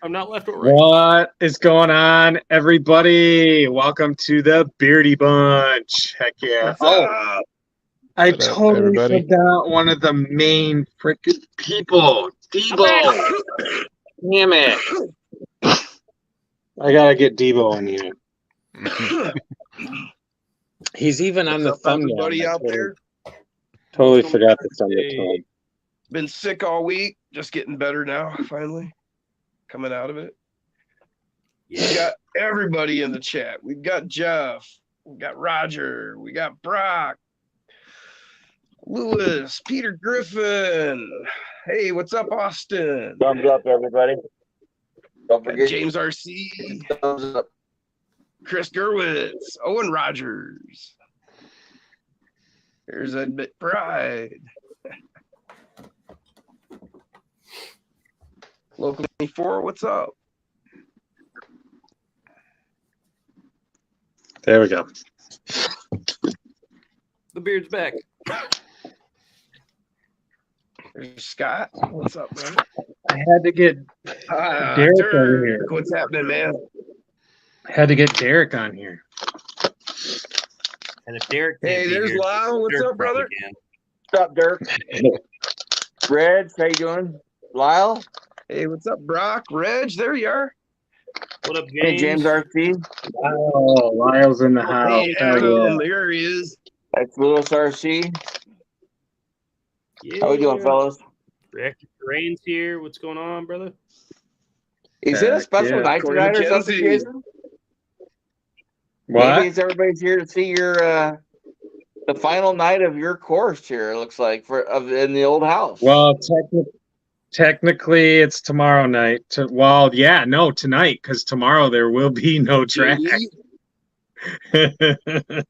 I'm not left or right. What is going on, everybody? Welcome to the Beardy Bunch. Heck yeah. What's I up, totally everybody? forgot one of the main freaking people. Debo. Damn it. I gotta get Debo in here. He's even on the up, thumbnail. everybody out there? Totally forgot to send it to him. Been sick all week, just getting better now, finally. Coming out of it. We got everybody in the chat. We've got Jeff, we got Roger, we got Brock, Lewis, Peter Griffin. Hey, what's up, Austin? Thumbs up, everybody. Don't Got forget James RC, thumbs up. Chris Gerwitz, Owen Rogers. Here's Ed McBride. Local 24, what's up? There we go. The beard's back. There's Scott. What's up, brother? I had to get Derek over here. What's happening, man? Had to get Derek on here. And if Derek can't Hey, be there's here, Lyle. What's Derek up, brother? probably can. What's up, Dirk? Reg, how you doing? Lyle? Hey, what's up, Brock? Reg, there you are. What up, James? Hey, James RC. Oh, Lyle's in the house. Hey, Oh, Adam, yeah. there he is. That's Lewis RC. Yeah. How we doing, fellas? Reactive Terrain's here. What's going on, brother? Is it a special yeah. night Corey tonight or something, McKenzie. Jason? What? Maybe it's everybody's here to see your the final night of your course here. It looks like in the old house. Well, technically, it's tomorrow night. Tonight, because tomorrow there will be no track. JD,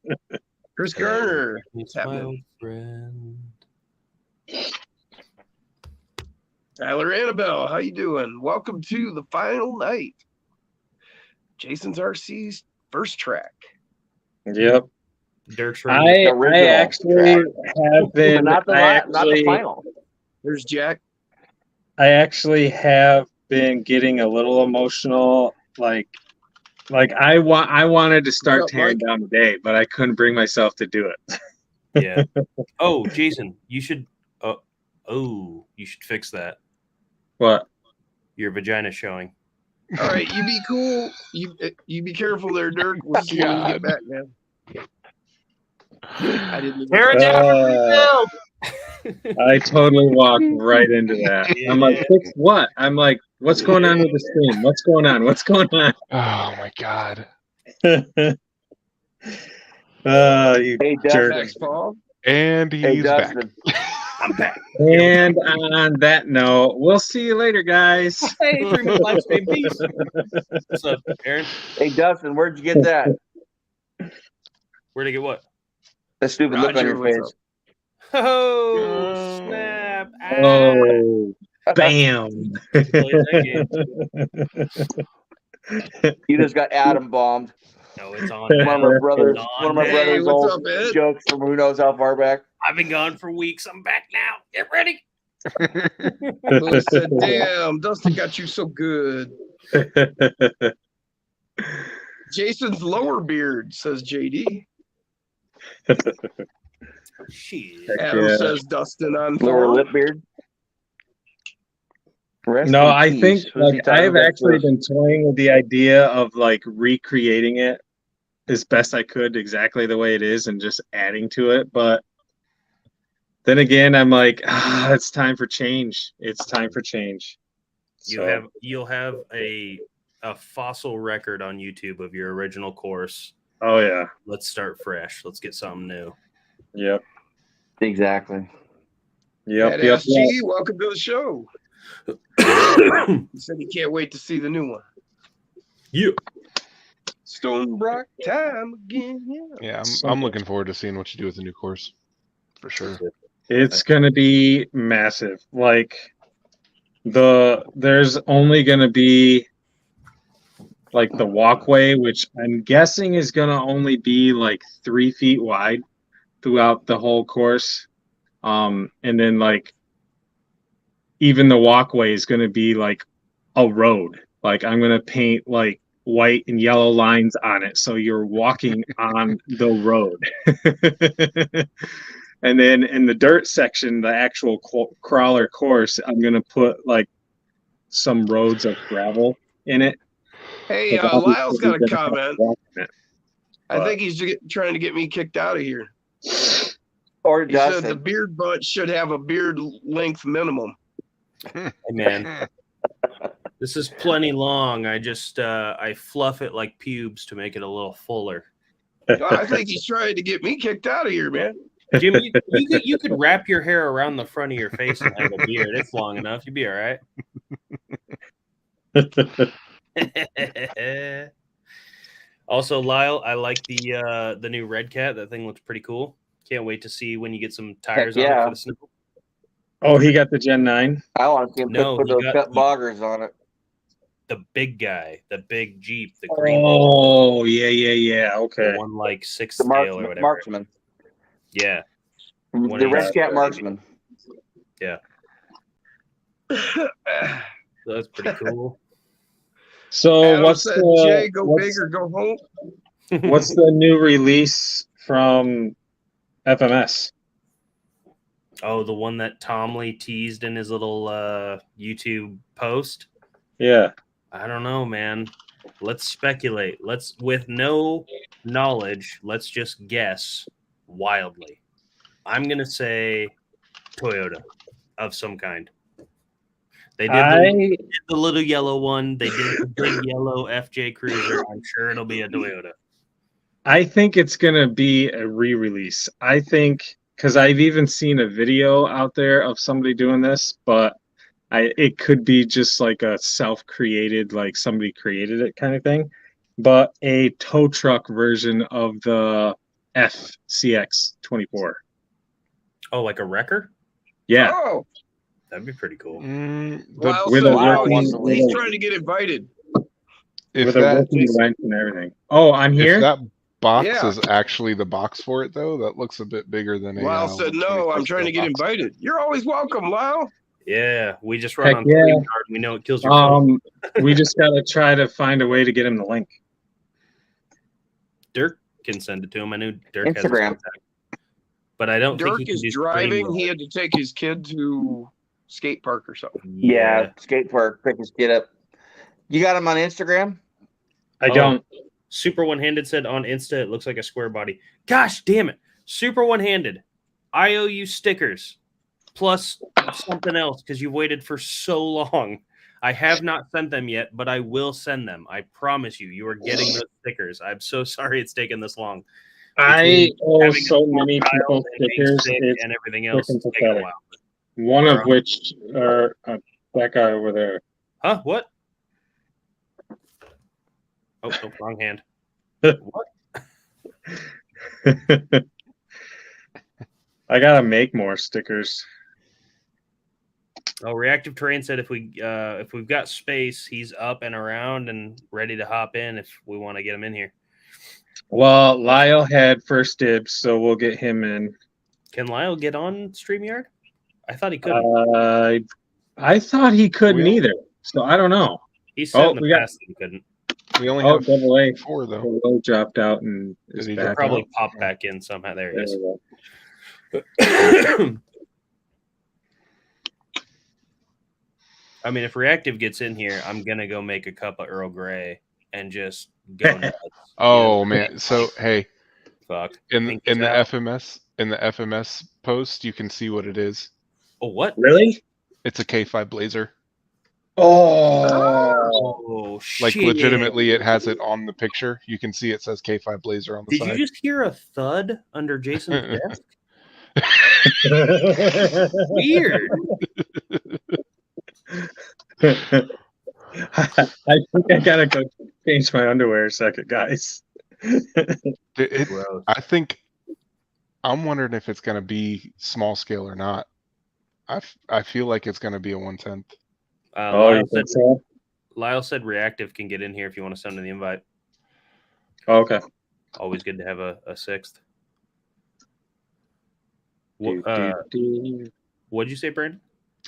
Chris Garner. What's My happening? old friend. Tyler Annabelle, how you doing? Welcome to the final night. Jason's RC's first track. Yep. Dirk's I ready. original actually track. have but been. not the not the final. There's Jack. I actually have been getting a little emotional. Like I wanted to start What's up, tearing Mike? down today, but I couldn't bring myself to do it. Yeah. Oh, Jason, you should. You should fix that. What? Your vagina showing. All right, you be cool. You be careful there, Dirk. We'll see you when you get back, man. I didn't even Tear it down. I totally walked right into that. I'm like, fix what? I'm like, what's going on with the stream? What's going on? What's going on? Oh my god. You Hey, jerk. Next, Paul. And Hey, he's back. Dustin. I'm back. And on that note, we'll see you later, guys. Hey, 3 minute live stream. Peace. What's up, Aaron? Hey, Dustin, where'd you get that? Where'd I get what? The stupid look on Roger, your what's face. up? Oh, snap. Oh, bam. Play that game. You just got atom bombed. No, it's on. One of my brothers, It's one of my on. Hey, brothers' what's old up, Ed? jokes from who knows how far back. I've been gone for weeks. I'm back now. Get ready. Lewis said, damn, Dustin got you so good. Jason's lower beard, says JD. Shit. Adam yeah. says Dustin on Lower form. lip beard. Rest No, in I peace. think Who's he like talking I've about? actually been toying with the idea of like recreating it as best I could exactly the way it is and just adding to it. But then again, I'm like, it's time for change. It's time for change. You'll have a fossil record on YouTube of your original course. Oh yeah. Let's start fresh. Let's get something new. Yep. Exactly. Yep. Badass G, welcome to the show. He said he can't wait to see the new one. Yeah. Stone Brock time again. Yeah, I'm looking forward to seeing what you do with the new course. For sure. It's gonna be massive. Like there's only gonna be like the walkway, which I'm guessing is gonna only be like 3 feet wide throughout the whole course. And then like even the walkway is gonna be like a road. Like I'm gonna paint like white and yellow lines on it, so you're walking on the road. And then in the dirt section, the actual crawler course, I'm gonna put like some roads of gravel in it. Hey, But obviously Lyle's got a you're gonna have to comment. walk in it. I think he's trying to get me kicked out of here. Or He said the Justin. beard bunch should have a beard length minimum. Hey, man, this is plenty long. I just I fluff it like pubes to make it a little fuller. No, I think he's trying to get me kicked out of here, man. Jim, you could wrap your hair around the front of your face and have a beard. It's long enough. You'd be all right. Also, Lyle, I like the new Red Cat. That thing looks pretty cool. Can't wait to see when you get some tires on it yeah. for the snow. Oh, he got the Gen 9. I want to see him No, put he those got cut boggers on it. The big guy, the big Jeep, the green Oh, yeah. Okay. the one like sixth The scale or whatever. marksman. Yeah. The Red Cat marksman. Yeah. So that's pretty cool. So Adam what's said, the Jay, go big or go home. what's the new release from FMS? Oh, the one that Tom Lee teased in his little YouTube post? Yeah. I don't know, man. Let's speculate. With no knowledge, let's just guess wildly. I'm going to say Toyota of some kind. They did the little yellow one. They did the big yellow FJ Cruiser. I'm sure it'll be a Toyota. I think it's gonna be a re-release. I think because I've even seen a video out there of somebody doing this, but it could be just like a self-created, like somebody created it kind of thing. But a tow truck version of the FCX 24. Oh, like a wrecker? Yeah. Oh, That'd be pretty cool. Lyle with said a no, working- he's trying to get invited. If with a that working wrench and everything. Oh, I'm if here. that box Yeah. is actually the box for it, though, that looks a bit bigger than a. Lyle said no, I'm trying to get box. invited. You're always welcome, Lyle. Yeah, we just run Heck on yeah. StreamYard. We know it kills your phone. We just gotta try to find a way to get him the link. Dirk can send it to him. I knew Dirk has his Instagram. contact. But I don't think Dirk he can is do driving. StreamYard. He had to take his kid to skate park or something. Yeah, skate park, pick his kid up. You got him on Instagram? I Oh. don't. Super One-Handed said on Insta, it looks like a square body. Gosh damn it. Super One-Handed. I owe you stickers plus something else because you've waited for so long. I have not sent them yet, but I will send them. I promise you, you are getting those stickers. I'm so sorry it's taken this long. I owe Having a so small many child people and being stickers. sick It's and everything else. freaking It's taken a pathetic. while. one of which are that guy over there. Huh? What? Oh, no, wrong hand. What? I gotta make more stickers. Oh, Reactive Terrain said if we've got space, he's up and around and ready to hop in if we want to get him in here. Well, Lyle had first dibs, so we'll get him in. Can Lyle get on StreamYard? I thought he could. I thought he couldn't Really? either, so I don't know. He said in we the got- past that he couldn't. We only Oh, have double A. 4 though. Double A dropped out and is Did he back. drop Probably out. pop back in somehow. There he There is. we go. I mean, if Reactive gets in here, I'm gonna go make a cup of Earl Grey and just go nuts. Oh man! So hey, Fuck. in Pink the is out. FMS post, you can see what it is. Oh, what? Really? It's a K5 Blazer. Oh, Oh, Like shit. legitimately, it has it on the picture. You can see it says K5 Blazer on the Did side. you just hear a thud under Jason's desk? Weird. I think I gotta go change my underwear a second, guys. Gross. I think I'm wondering if it's gonna be small scale or not. I feel like it's gonna be a 1/10. Oh, you think so? Lyle said Reactive can get in here if you want to send him the invite. Oh, okay. Always good to have a sixth. Do, do, do. What'd you say, Brandon?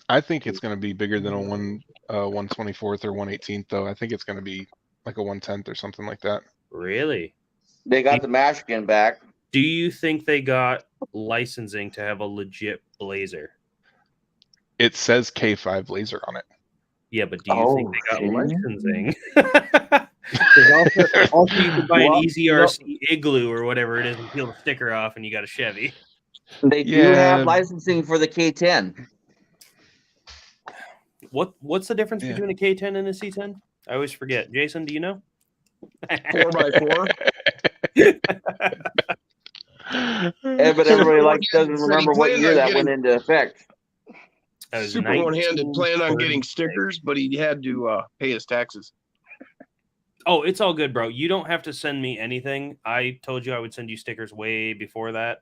I think it's going to be bigger than a 1/24th or 1/18th, though. I think it's going to be like a 1/10 or something like that. Really? They got the Mashkin back. Do you think they got licensing to have a legit blazer? It says K5 laser on it. Yeah, but do you think they got see? licensing? Because also you could buy an EZRC Igloo or whatever it is and peel the sticker off, and you got a Chevy. They do have licensing for the K10. What's the difference between a K10 and a C10? I always forget. Jason, do you know? 4x4. But everybody doesn't remember what year that went into effect. Super one-handed, planned on getting stickers, but he had to pay his taxes. Oh, it's all good, bro. You don't have to send me anything. I told you I would send you stickers way before that,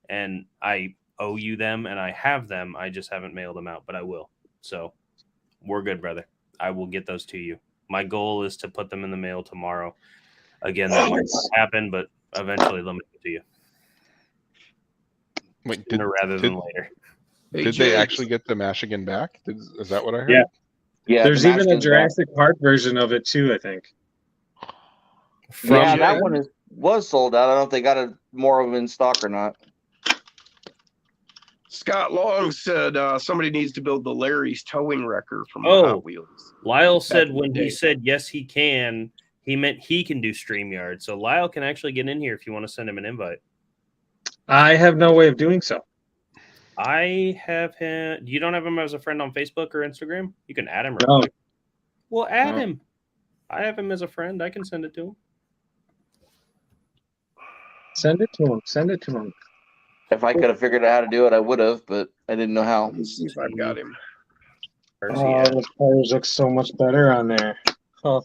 and I owe you them, and I have them. I just haven't mailed them out, but I will. So we're good, brother. I will get those to you. My goal is to put them in the mail tomorrow. Again, that might not happen, but eventually they'll make it to you. Wait, Sooner rather than later. Hey, did they actually get the Mashigan back? Is that what I heard? Yeah. Yeah, There's the even a Mashkin's Jurassic Park version of it too, I think. back. Yeah, that one was sold out. I don't know if they got more of them in stock or not. Scott Long said somebody needs to build the Larry's towing wrecker from Hot Wheels. Lyle said when he said yes, he can, he meant he can do StreamYard. So Lyle can actually get in here if you want to send him an invite. I have no way of doing so. I have him. You don't have him as a friend on Facebook or Instagram? You can add him. No. Quick. Well, add him. I have him as a friend. I can send it to him. Send it to him. Send it to him. If I could have figured out how to do it, I would have, but I didn't know how. Let me see if I've got him. Oh, the players look so much better on there. Oh.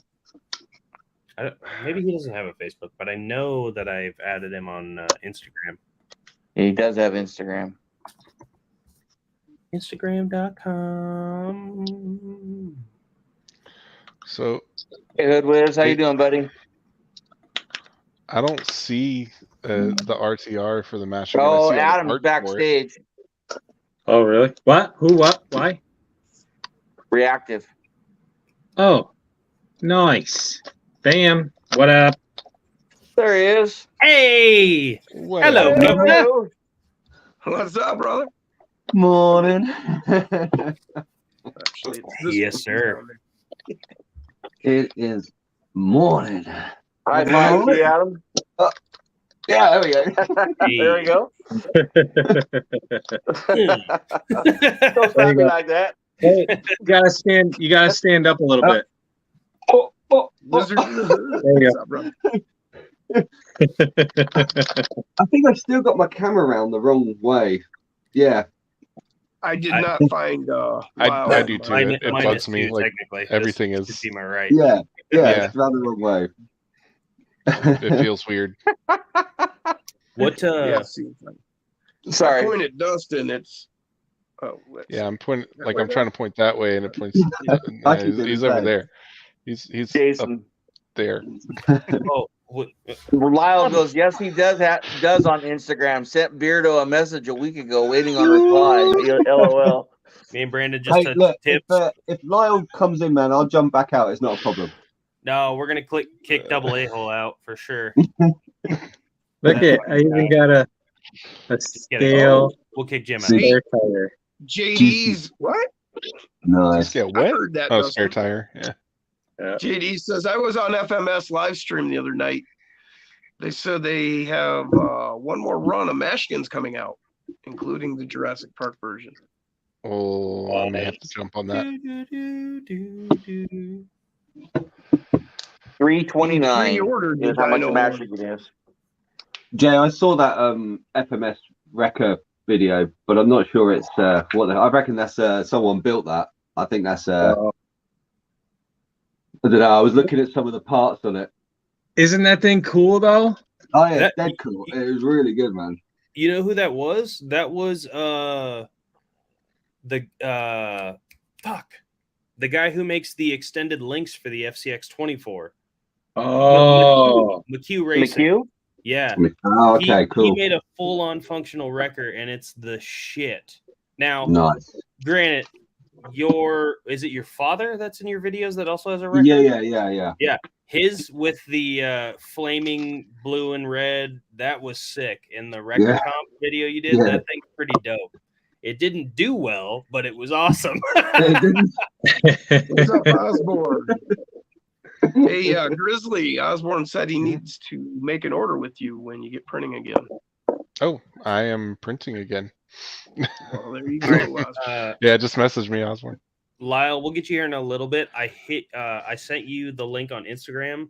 Maybe he doesn't have a Facebook, but I know that I've added him on Instagram. He does have Instagram. Instagram.com. So, hey, Hoodwiz, how you doing, buddy? I don't see the RTR for the Mashigan. Oh, Adam's backstage. Oh, really? What? Who? What? Why? Reactive. Oh, nice. Bam. What up? There he is. Hey! Hello, Hello. What's up, brother? Morning. Actually, it's this Yes, one. sir. It is morning. High five to you, Adam. Yeah, there we go. There we go. Don't There stop you me go. like that. Hey, you gotta stand. You gotta stand up a little bit. Lizard. There you What's up, brother? I think I've still got my camera around the wrong way. Yeah. I did not find. I do too. Mine- It mine bugs is me. too, Like technically. everything This is. should be my right. Yeah. Yeah. It's around the wrong way. It feels weird. What? Yeah, see, I Sorry. pointed Dustin. It's. Oh, let's Yeah, I'm pointing. Like I'm trying to point that way, and it points. I keep doing he's the over same. there. He's up Jason. there. Oh, what, Lyle goes, yes, he does on Instagram. Sent Beardo a message a week ago waiting on a reply. LOL. me and Brandon just Hey, touched look, tips. if Lyle comes in, man, I'll jump back out. It's not a problem. No, we're gonna kick double A-hole out for sure. Look at. I even got a Just kidding. scale. We'll kick Jim out. See? Spare tire. JD's what? Nice. Just get I wet. heard that. Oh, Dustin. spare tire. Yeah. JD says I was on FMS live stream the other night. They said they have one more run of Mashkins coming out, including the Jurassic Park version. Oh, I may have to jump on that. 329 Pre-ordered is the how much Dino Mashkin is. Jay, I saw that FMS Wrecker video, but I'm not sure it's what I reckon that's someone built that. I think that's I don't know. I was looking at some of the parts on it. Isn't that thing cool though? Oh yeah, That- dead cool. It was really good, man. You know who that was? That was the guy who makes the extended links for the FCX 24. Oh, McHugh Racing. McHugh? Yeah. Oh, okay, He cool. made a full-on functional wrecker, and it's the shit. Now, Nice. granted, is it your father that's in your videos that also has a record? Yeah. His with the flaming blue and red, that was sick. In the record comp video you did, that thing's pretty dope. It didn't do well, but it was awesome. What's up, Osborne? Hey, Grizzly, Osborne said he needs to make an order with you when you get printing again. Oh, I am printing again. Well, there you go, Osborne. Yeah, just message me, Osborne. Lyle, we'll get you here in a little bit. I sent you the link on Instagram.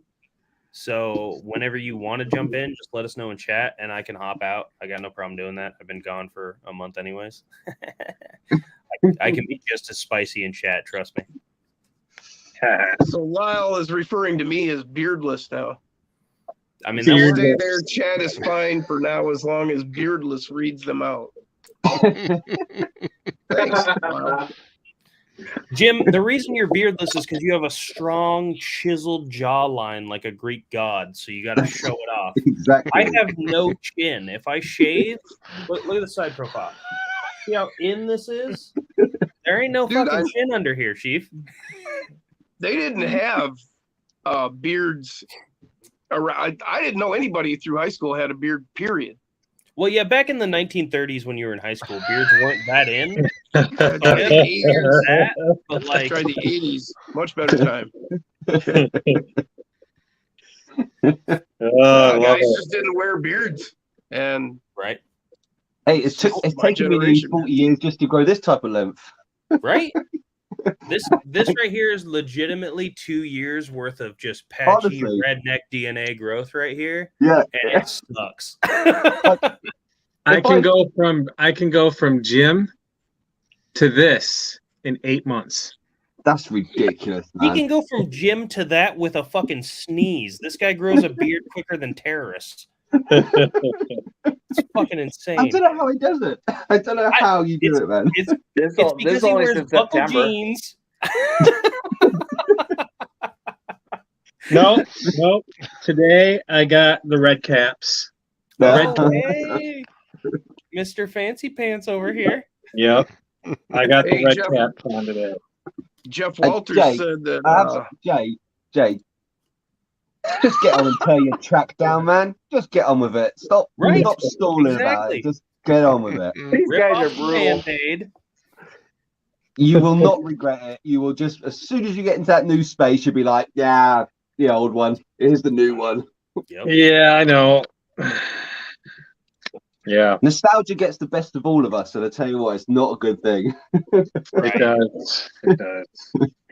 So whenever you want to jump in, just let us know in chat and I can hop out. I got no problem doing that. I've been gone for a month anyways. I can be just as spicy in chat, trust me. So Lyle is referring to me as beardless now. I mean, So stay there. Chat is fine for now as long as beardless reads them out. Thanks, Lyle. Jim, the reason you're beardless is because you have a strong, chiseled jawline like a Greek god, so you got to show it off. Exactly. I have no chin. If I shave, look at the side profile. See how in this is? There ain't no fucking chin under here, Chief. They didn't have beards around. I didn't know anybody through high school had a beard, period. Well, yeah, back in the 1930s when you were in high school, beards weren't that in. I tried the 80s, But I like, tried the 80s. Much better time. Guys just didn't wear beards. And right? Hey, it's taken me 40 years just to grow this type of length. Right? This right here is legitimately 2 years worth of just patchy redneck DNA growth right here. Yeah, and it sucks. I can go from Jim to this in 8 months. That's ridiculous, man. He can go from Jim to that with a fucking sneeze. This guy grows a beard quicker than terrorists. It's fucking insane. I don't know how he does it. I don't know how you do it, man. It's because he wears buckle jeans. No. Today I got the red caps. Hey, Mr. Fancy Pants over here. Yep. I got the red caps on today. Jeff Walters said that. Jay, just get on and tear your track down, man. Just get on with it. Stop stalling about it. Just get on with it. These guys are brutal. Band-Aid. You will not regret it. You will just, as soon as you get into that new space, you'll be like, yeah, the old one. Here's the new one. Yep. Yeah, I know. Yeah. Nostalgia gets the best of all of us, and I tell you what, it's not a good thing. It does. It does.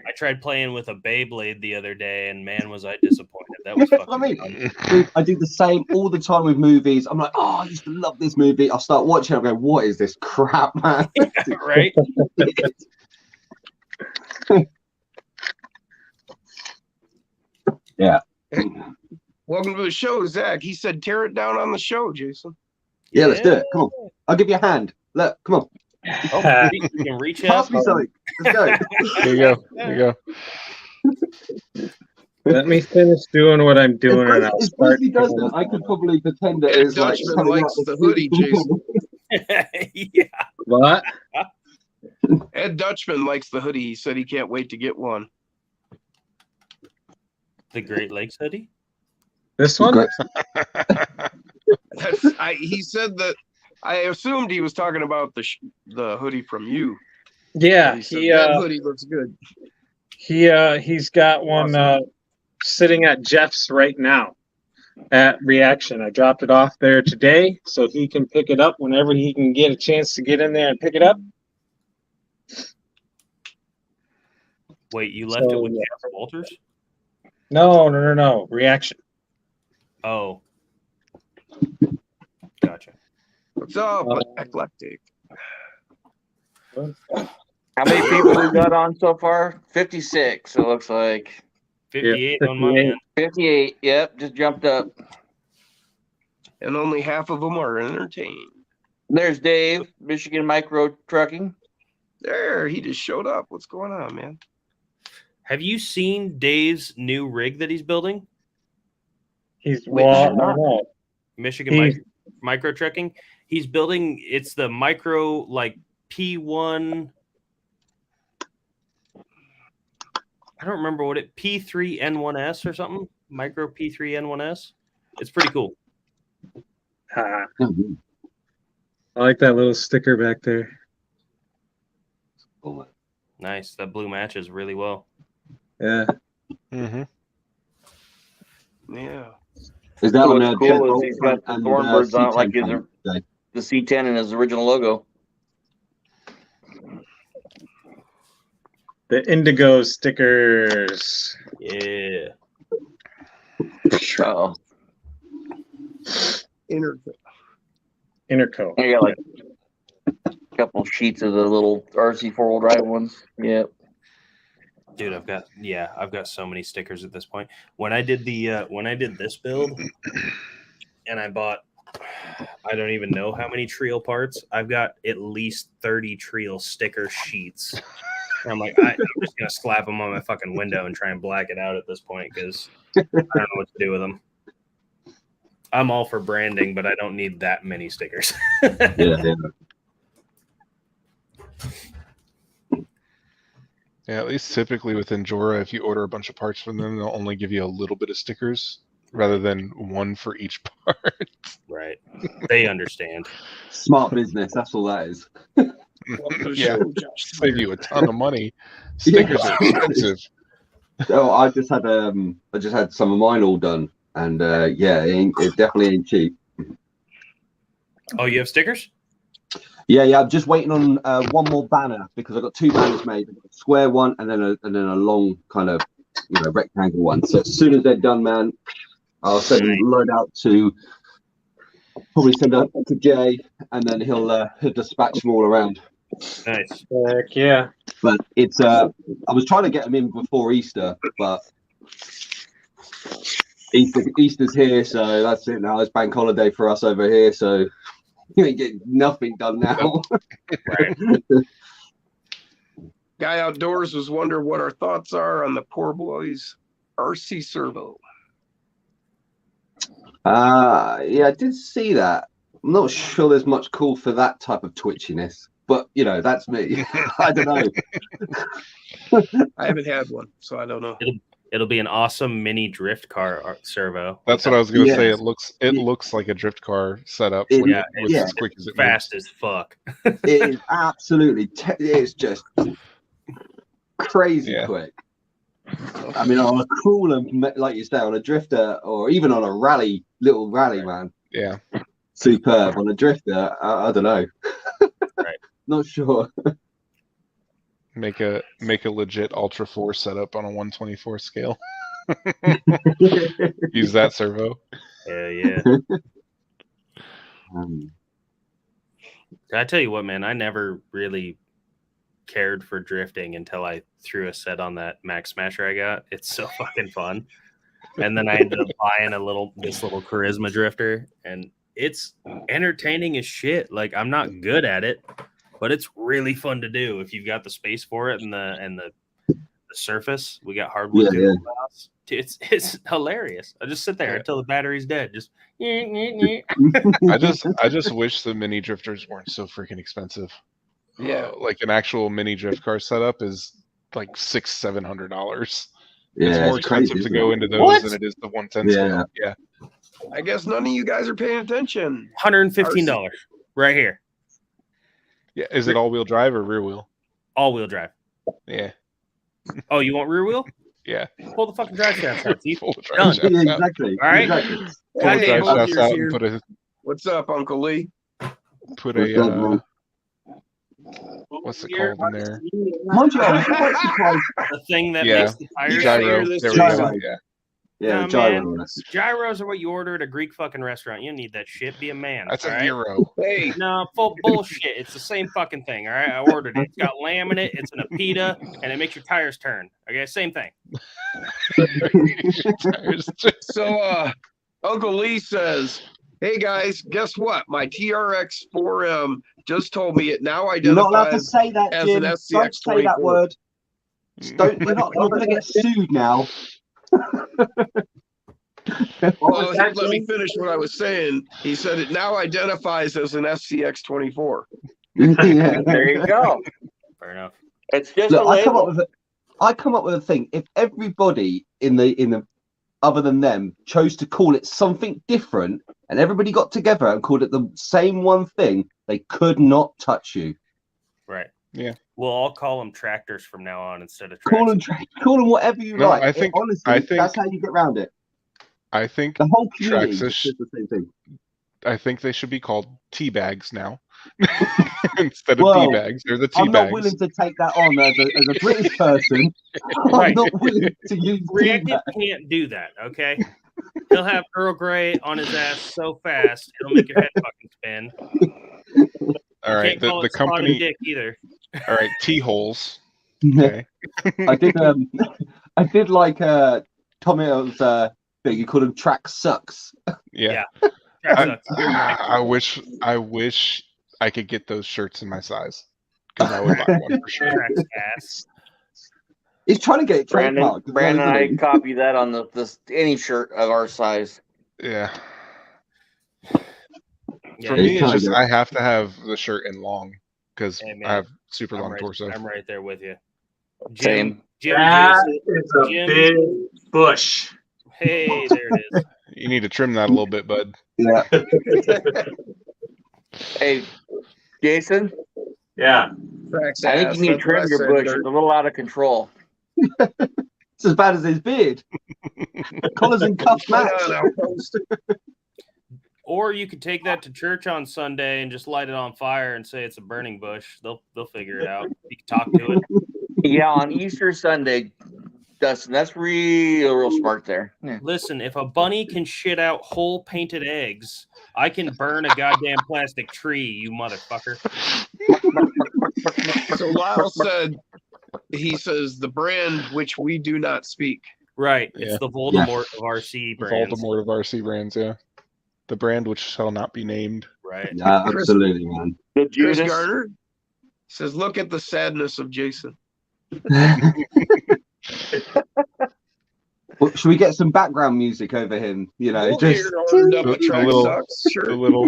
I tried playing with a Beyblade the other day, and man, was I disappointed. That was fucking fun. Dude, I do the same all the time with movies. I'm like, oh, I used to love this movie. I'll start watching it and go, what is this crap, man? Yeah, right? Yeah. Welcome to the show, Zach. He said, tear it down on the show, Jason. Yeah, let's do it. Come on. I'll give you a hand. Look, come on. Oh, you can reach out. Pass me something. Let's go. There you go. There you go. Let me finish doing what I'm doing, and I'll If start. Brucey does it, I could probably pretend that it's like Dutchman something likes like the hoodie, Jason. Yeah. What? Ed Dutchman likes the hoodie. He said he can't wait to get one. The Great Lakes hoodie? This one? He said that. I assumed he was talking about the hoodie from you. Yeah, that hoodie looks good. He's got one sitting at Jeff's right now at Reaction. I dropped it off there today, so he can pick it up whenever he can get a chance to get in there and pick it up. Wait, you left it with Jeff Walters? No. Reaction. Oh. Gotcha. What's up, eclectic? How many people we got on so far? 56, it looks like. 58 on my end. 58, yep, just jumped up. And only half of them are entertained. There's Dave, Michigan Micro Trucking. There, he just showed up. What's going on, man? Have you seen Dave's new rig that he's building? Michigan Micro Trucking. He's building, it's the micro, like P1. I don't remember what it P3N1S or something. Micro P3N1S. It's pretty cool. I like that little sticker back there. Nice. That blue matches really well. Yeah. Mm-hmm. Yeah. Is that What's on cool is he's got the Thornbirds on it, like his the C10 in his original logo. The indigo stickers. Yeah. Oh, Interco. I got like a couple sheets of the little RC 4-wheel drive ones. Yep. Dude, I've got so many stickers at this point. When I did this build and I bought, I don't even know how many Trio parts. I've got at least 30 Trio sticker sheets. And I'm like, I'm just gonna slap them on my fucking window and try and black it out at this point because I don't know what to do with them. I'm all for branding, but I don't need that many stickers. Yeah. Yeah, at least typically with Enjora, if you order a bunch of parts from them, they'll only give you a little bit of stickers rather than one for each part. Right. They understand. Smart business. That's all that is. Yeah, save you a ton of money. Stickers are expensive. Oh, I just had some of mine all done, and it definitely ain't cheap. Oh, you have stickers? Yeah. I'm just waiting on one more banner because I've got 2 banners made: a square one and then a long kind of rectangle one. So as soon as they're done, man, I'll send them load out to. Probably send it to Jay, and then he'll dispatch them all around. Nice. Heck yeah. But it's I was trying to get them in before Easter, but Easter's here, so that's it now. It's bank holiday for us over here, so you ain't getting nothing done now. Right. Guy Outdoors was wondering what our thoughts are on the poor boys RC servo. Yeah, I did see that. I'm not sure there's much call for that type of twitchiness, but that's me. I don't know. I haven't had one, so I don't know. It'll be an awesome mini drift car servo. That's what I was going to say. Yes. It looks like a drift car setup. It's as quick as it fast as fuck. It is absolutely. It's just crazy quick. I mean, on a crawler, like you say, on a drifter, or even on a little rally, man. Yeah. Superb. On a drifter, I don't know. Right. Not sure. Make a legit Ultra 4 setup on a 124 scale. Use that servo. Yeah. I tell you what, man, I never really cared for drifting until I threw a set on that Max Smasher I got. It's so fucking fun. And then I ended up buying this little Charisma drifter, and it's entertaining as shit. Like, I'm not good at it, but it's really fun to do if you've got the space for it and the surface. We got hardwood. It's hilarious. I just sit there until the battery's dead. Just I just wish the mini drifters weren't so freaking expensive. Yeah, like an actual mini drift car setup is like $600-700. Yeah, it's more expensive to go into those than it is the 110 scale. Yeah. I guess none of you guys are paying attention. $115 right here. Yeah, is it all-wheel drive or rear wheel? All-wheel drive. Yeah. Oh, you want rear wheel? Yeah. Pull the fucking drive shaft out. Pull the drive shaft out. Exactly. All right. Exactly. Pull the drive shaft out and put a. What's up, Uncle Lee? Put a. What's it called in there? The thing that makes the tires gyro. Yeah, gyros are what you order at a Greek fucking restaurant. You don't need that shit. Be a man. That's a gyro. Hey, no, full bullshit. It's the same fucking thing. All right, I ordered it. It's got lamb in it. It's an Apita, and it makes your tires turn. Okay, same thing. So, Uncle Lee says, "Hey guys, guess what? My TRX 4M just told me it now identifies." You're not allowed to say that, as Jim. an SCX Don't say that word. You're not going to get sued now. Well, let me finish what I was saying. He said it now identifies as an SCX 24. Yeah. There you go. Fair enough. It's just a label. I come up with a thing. If everybody in the other than them chose to call it something different, and everybody got together and called it the same one thing, they could not touch you. Right. Yeah. We'll all call them tractors from now on instead of Call Traxxas. them whatever you No, like. I think Honestly, that's how you get around it. I think The whole community Traxxas, just does the same thing. I think they should be called tea bags now instead of Well, tea bags. They're the tea I'm not bags. willing to take that on as a British person. I'm Right. not willing to use Reactive can't do that, okay? He'll have Earl Grey on his ass so fast it'll make your head fucking spin. All right, Can't call the it Spotted company. Dick either. All right, tea holes. teabag. Okay. I did like Tommy's thing. You call him Track Sucks. Yeah. Traxxas. I wish I could get those shirts in my size because I would buy one for sure. Traxxas. He's trying to get it Brandon, trademarked. as well, Brandon, isn't I he? copy that on the any shirt of our size. Yeah. Yeah, For me, it's kinda. just I have to have the shirt in long because Hey, man, I have super I'm long right, torso. I'm right there with you. Same. Jim, That Jason, is a Jim. big bush. Hey, there it is. You need to trim that a little bit, bud. Yeah. Hey, Jason, Yeah. Traxxas, I think you need to that's what I trim your said, bush. Dirt. It's a little out of control. It's as bad as his beard. Collars and cuffs Put match. on our post. Or you could take that to church on Sunday and just light it on fire and say it's a burning bush. They'll figure it out. You can talk to it. Yeah, on Easter Sunday, Dustin, that's real smart there. Yeah. Listen, if a bunny can shit out whole painted eggs, I can burn a goddamn plastic tree, you motherfucker. So Lyle said, he says, the brand which we do not speak. Right. It's Yeah. the Voldemort of RC brands. Voldemort of RC brands, yeah. The brand which shall not be named. Right. Yeah, absolutely, man. The Chris Judas. Garner says, look at the sadness of Jason. Well, should we get some background music over him? You know, We'll just hear ordered up A a track little- sucks. The Sure. little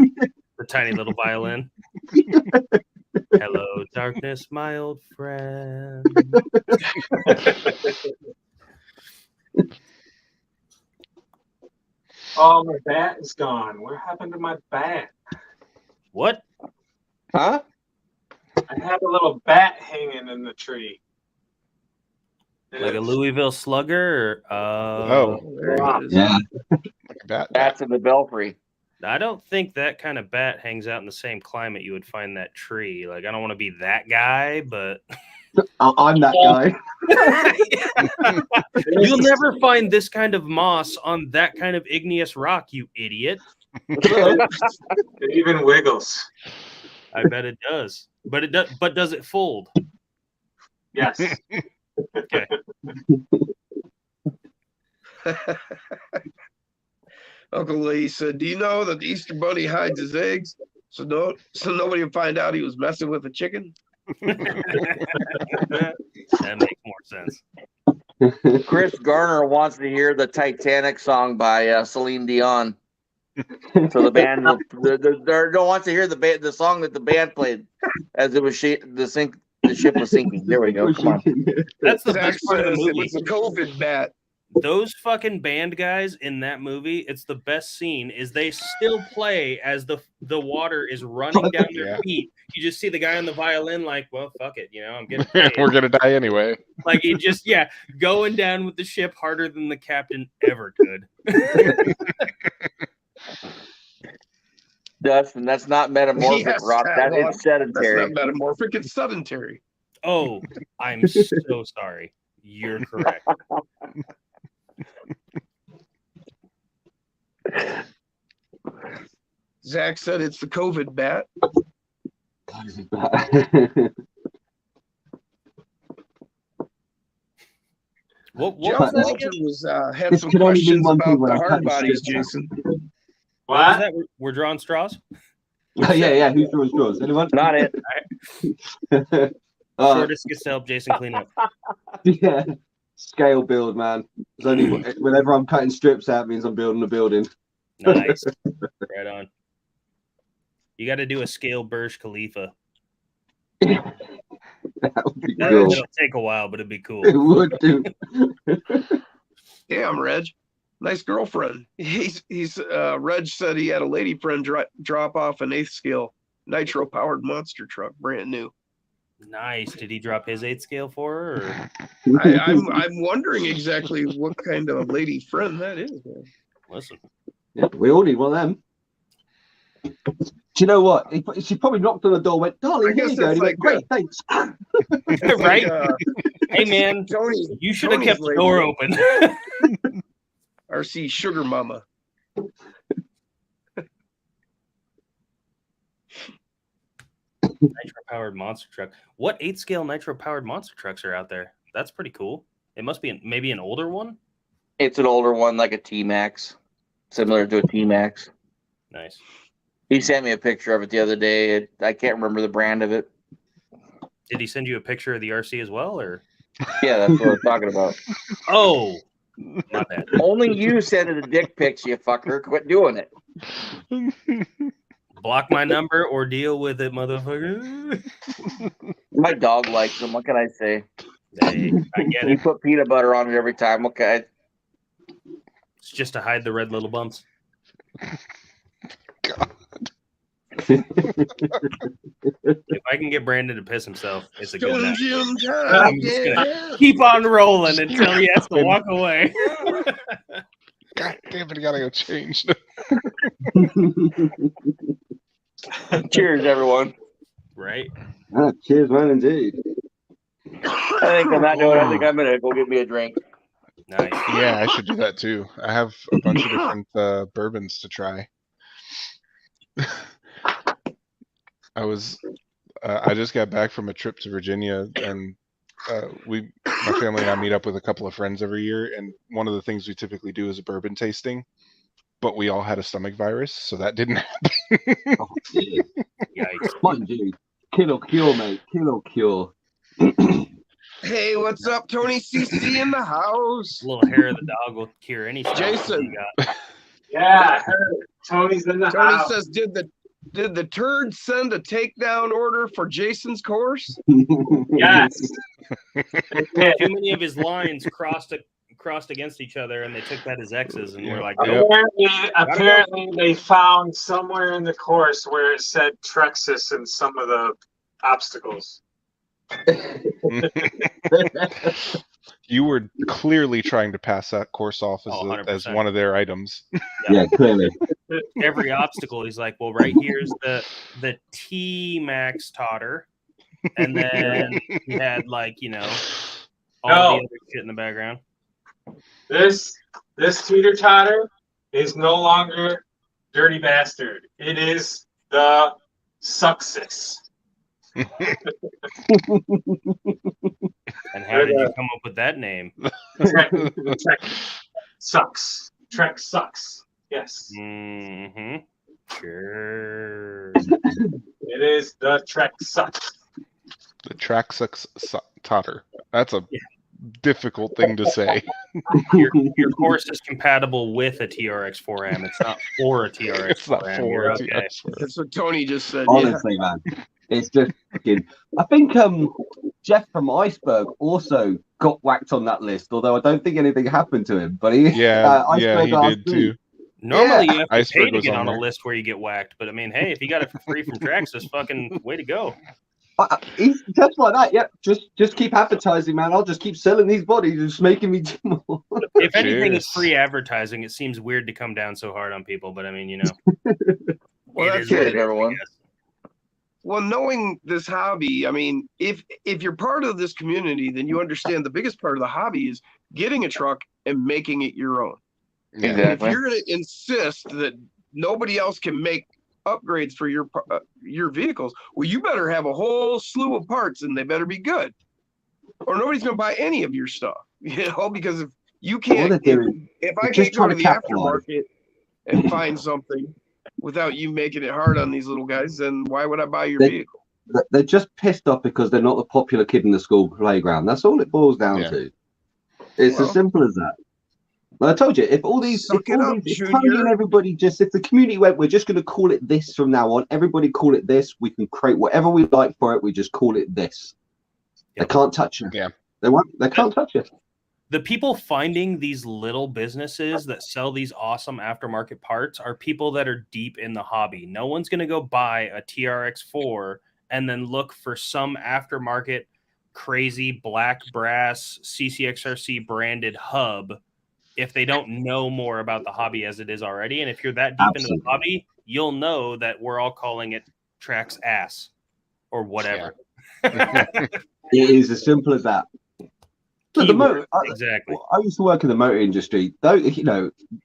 The tiny little violin. Hello, darkness, my old friend. Oh, my bat is gone. What happened to my bat? What? Huh? I had a little bat hanging in the tree. Like a Louisville Slugger? Or, Oh. There it is. yeah. like a bat. That's in the belfry. I don't think that kind of bat hangs out in the same climate you would find that tree. Like, I don't want to be that guy, but I'm that guy. you'll never find this kind of moss on that kind of igneous rock, you idiot. It even wiggles. I bet it does. But it does. But does it fold? Yes. Okay. Uncle Lee said, do you know that the Easter Bunny hides his eggs so nobody will find out he was messing with a chicken? That makes more sense. Chris Garner wants to hear the Titanic song by Celine Dion. So the band wants to hear the song that the band played as it was the ship was sinking. There we go. Come on. That's the Zach best part of the says it movie. was a COVID bat. Those fucking band guys in that movie, it's the best scene, is they still play as the water is running down their Yeah. feet. You just see the guy on the violin like, well, fuck it, I'm getting paid. We're gonna die anyway. Like, he just, going down with the ship harder than the captain ever could. Dustin, that's not metamorphic, Yes, Rock. That Tagline. is That's sedentary. not metamorphic, it's sedentary. Oh, I'm so sorry. You're correct. Zach said it's the COVID bat. What Jeff was that Walter again? had This some can only mean questions one thing about when the I hard cut bodies, strips. Jason. What was What? that? We're drawing straws? Yeah. Who's drawing straws? Anyone? Not it. Shortest gets to help Jason clean up. Yeah. Scale build, man. It's only whenever I'm cutting strips out means I'm building a building. Nice. Right on. You got to do a scale Burj Khalifa. That would be That, cool. it'll take a while, but it'd be cool. It would do. Damn, Reg. Nice girlfriend. Reg said he had a lady friend drop off an 8th scale nitro powered monster truck, brand new. Nice. Did he drop his 8 scale for her? Or? I'm wondering exactly what kind of lady friend that is. Man. Listen. Yeah, we all need one of them. Do you know what? She probably knocked on the door, went, "Darling, here you go." And he went, "Great, thanks." Right? Hey, man, Tony, you should have kept the door open. RC Sugar Mama. Nitro-powered monster truck. What 8-scale nitro-powered monster trucks are out there? That's pretty cool. It must be maybe an older one? It's an older one, like a T-Max, similar to a T-Max. Nice. He sent me a picture of it the other day. I can't remember the brand of it. Did he send you a picture of the RC as well, or? Yeah, that's what I'm talking about. Oh, not bad. Only you send it a dick pics, you fucker. Quit doing it. Block my number or deal with it, motherfucker. My dog likes them. What can I say? Hey, I get You it. put peanut butter on it every time. Okay. It's just to hide the red little bumps. If I can get Brandon to piss himself, it's a good night. I'm just gonna keep on rolling until he has to walk away. God damn it, I gotta go change. Cheers, everyone. Right? Cheers, man, indeed. I think on that note, I think I'm gonna go get me a drink. Nice. Yeah, I should do that too. I have a bunch of different bourbons to try. I just got back from a trip to Virginia, and my family and I meet up with a couple of friends every year, and one of the things we typically do is a bourbon tasting, but we all had a stomach virus, so that didn't happen. Oh, yeah. Yikes. Mind you, kill or cure, mate. Kill or cure. Hey, what's up, Tony CC in the house? A little hair of the dog will cure any stuff Jason. you got. Yeah, I heard Tony's in the Tony house. says, did the turd send a takedown order for Jason's course? Yes. Too many of his lines crossed against each other, and they took that as X's, and we're like, nope. Apparently, they found somewhere in the course where it said Traxxas in some of the obstacles. You were clearly trying to pass that course off as, Oh, as 100%. one of their items. Yeah, clearly. Every obstacle, he's like, well, right here's the T-Max totter, and then he had all the other shit in the background. This teeter-totter is no longer Dirty Bastard. It is the Success. And how did you come up with that name? Trek sucks. Trek sucks. Yes. Mm-hmm. Sure. It is the Trek sucks. The Traxxas totter. That's a difficult thing to say. Your course is compatible with a TRX 4M. It's not for a TRX It's not 4M. for You're a okay. TRX 4M. That's what Tony just said. Honestly, man. It's just fucking... I think Jeff from Iceberg also got whacked on that list, although I don't think anything happened to him. But he, He did too. Normally, you have to Iceberg pay to was get on on a there. list where you get whacked. But I mean, hey, if you got it for free from Traxxas, fucking way to go. He's just like that. Yep. Just keep advertising, man. I'll just keep selling these bodies. It's making me do more. If anything is Cheers. free advertising, it seems weird to come down so hard on people. But I mean, Well, it that's is what it, it is, I everyone. guess. Well, knowing this hobby, I mean, if you're part of this community, then you understand the biggest part of the hobby is getting a truck and making it your own. Yeah. And if Exactly. you're going to insist that nobody else can make upgrades for your vehicles, well, you better have a whole slew of parts, and they better be good, or nobody's going to buy any of your stuff. Because if you can't, What they're doing, if I just can't go trying to to the capitalize. aftermarket and find something without you making it hard on these little guys, then why would I buy your vehicle? They're just pissed off because they're not the popular kid in the school playground. That's all it boils down Yeah. to. It's Well, as simple as that. But I told you, if all these, suck it up, if Junior. Tony and everybody if the community went, we're just going to call it this from now on. Everybody call it this. We can create whatever we like for it. We just call it this. They can't touch you. Yeah. They won't. They can't touch you. The people finding these little businesses that sell these awesome aftermarket parts are people that are deep in the hobby. No one's going to go buy a TRX4 and then look for some aftermarket crazy black brass CCXRC branded hub if they don't know more about the hobby as it is already. And if you're that deep into the hobby, you'll know that we're all calling it Traxxas or whatever. It is as simple as that. But Exactly. I used to work in the motor industry. Though,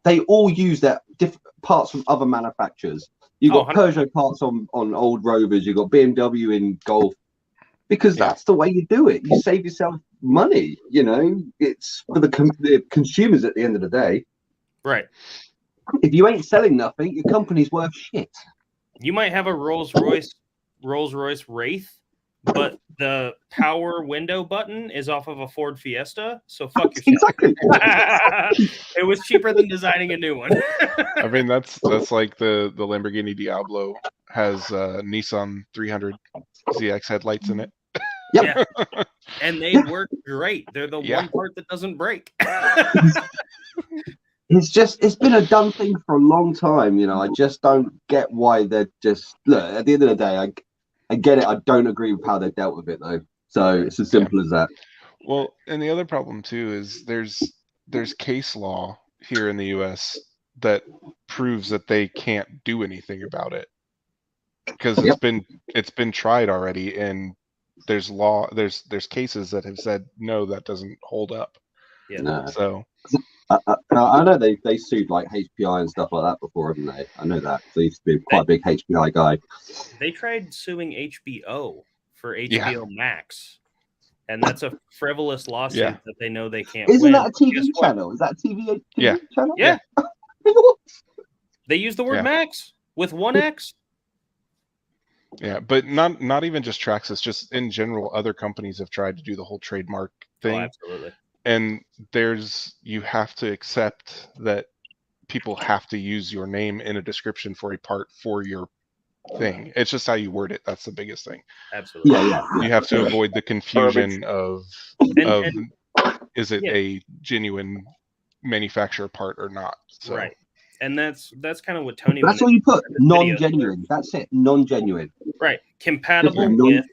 they all use that different parts from other manufacturers. You got Peugeot parts on old Rovers. You got BMW in Golf, because that's the way you do it. You save yourself money. It's for the consumers at the end of the day. Right. If you ain't selling nothing, your company's worth shit. You might have a Rolls Royce Wraith, but the power window button is off of a Ford Fiesta, so fuck yourself. Exactly. It was cheaper than designing a new one. I mean, that's like the Lamborghini Diablo has Nissan 300 ZX headlights in it. Yep. Yeah. And they work great. They're the one part that doesn't break. It's been a done thing for a long time. I just don't get why they're just look. At the end of the day, I get it. I don't agree with how they dealt with it though. So it's as simple as that. Well, and the other problem too is there's case law here in the US that proves that they can't do anything about it, because it's been tried already, and there's cases that have said no, that doesn't hold up. Yeah. No. So I know they sued like HPI and stuff like that before, haven't they? I know that. So they used to be quite a big HPI guy. They tried suing HBO for HBO Max, and that's a frivolous lawsuit that they know they can't Isn't win. that a TV channel? Is that a TV channel? Yeah. They use the word Max with one X. Yeah, but not even just Traxxas, just in general, other companies have tried to do the whole trademark thing. Oh, absolutely. And you have to accept that people have to use your name in a description for a part for your thing. It's just how you word it. That's the biggest thing. Absolutely. Yeah. You have to avoid the confusion of is it a genuine manufacturer part or not? So. Right. And that's kind of what Tony. That's all you put. Non-genuine. That's it. Non-genuine. Right. Compatible with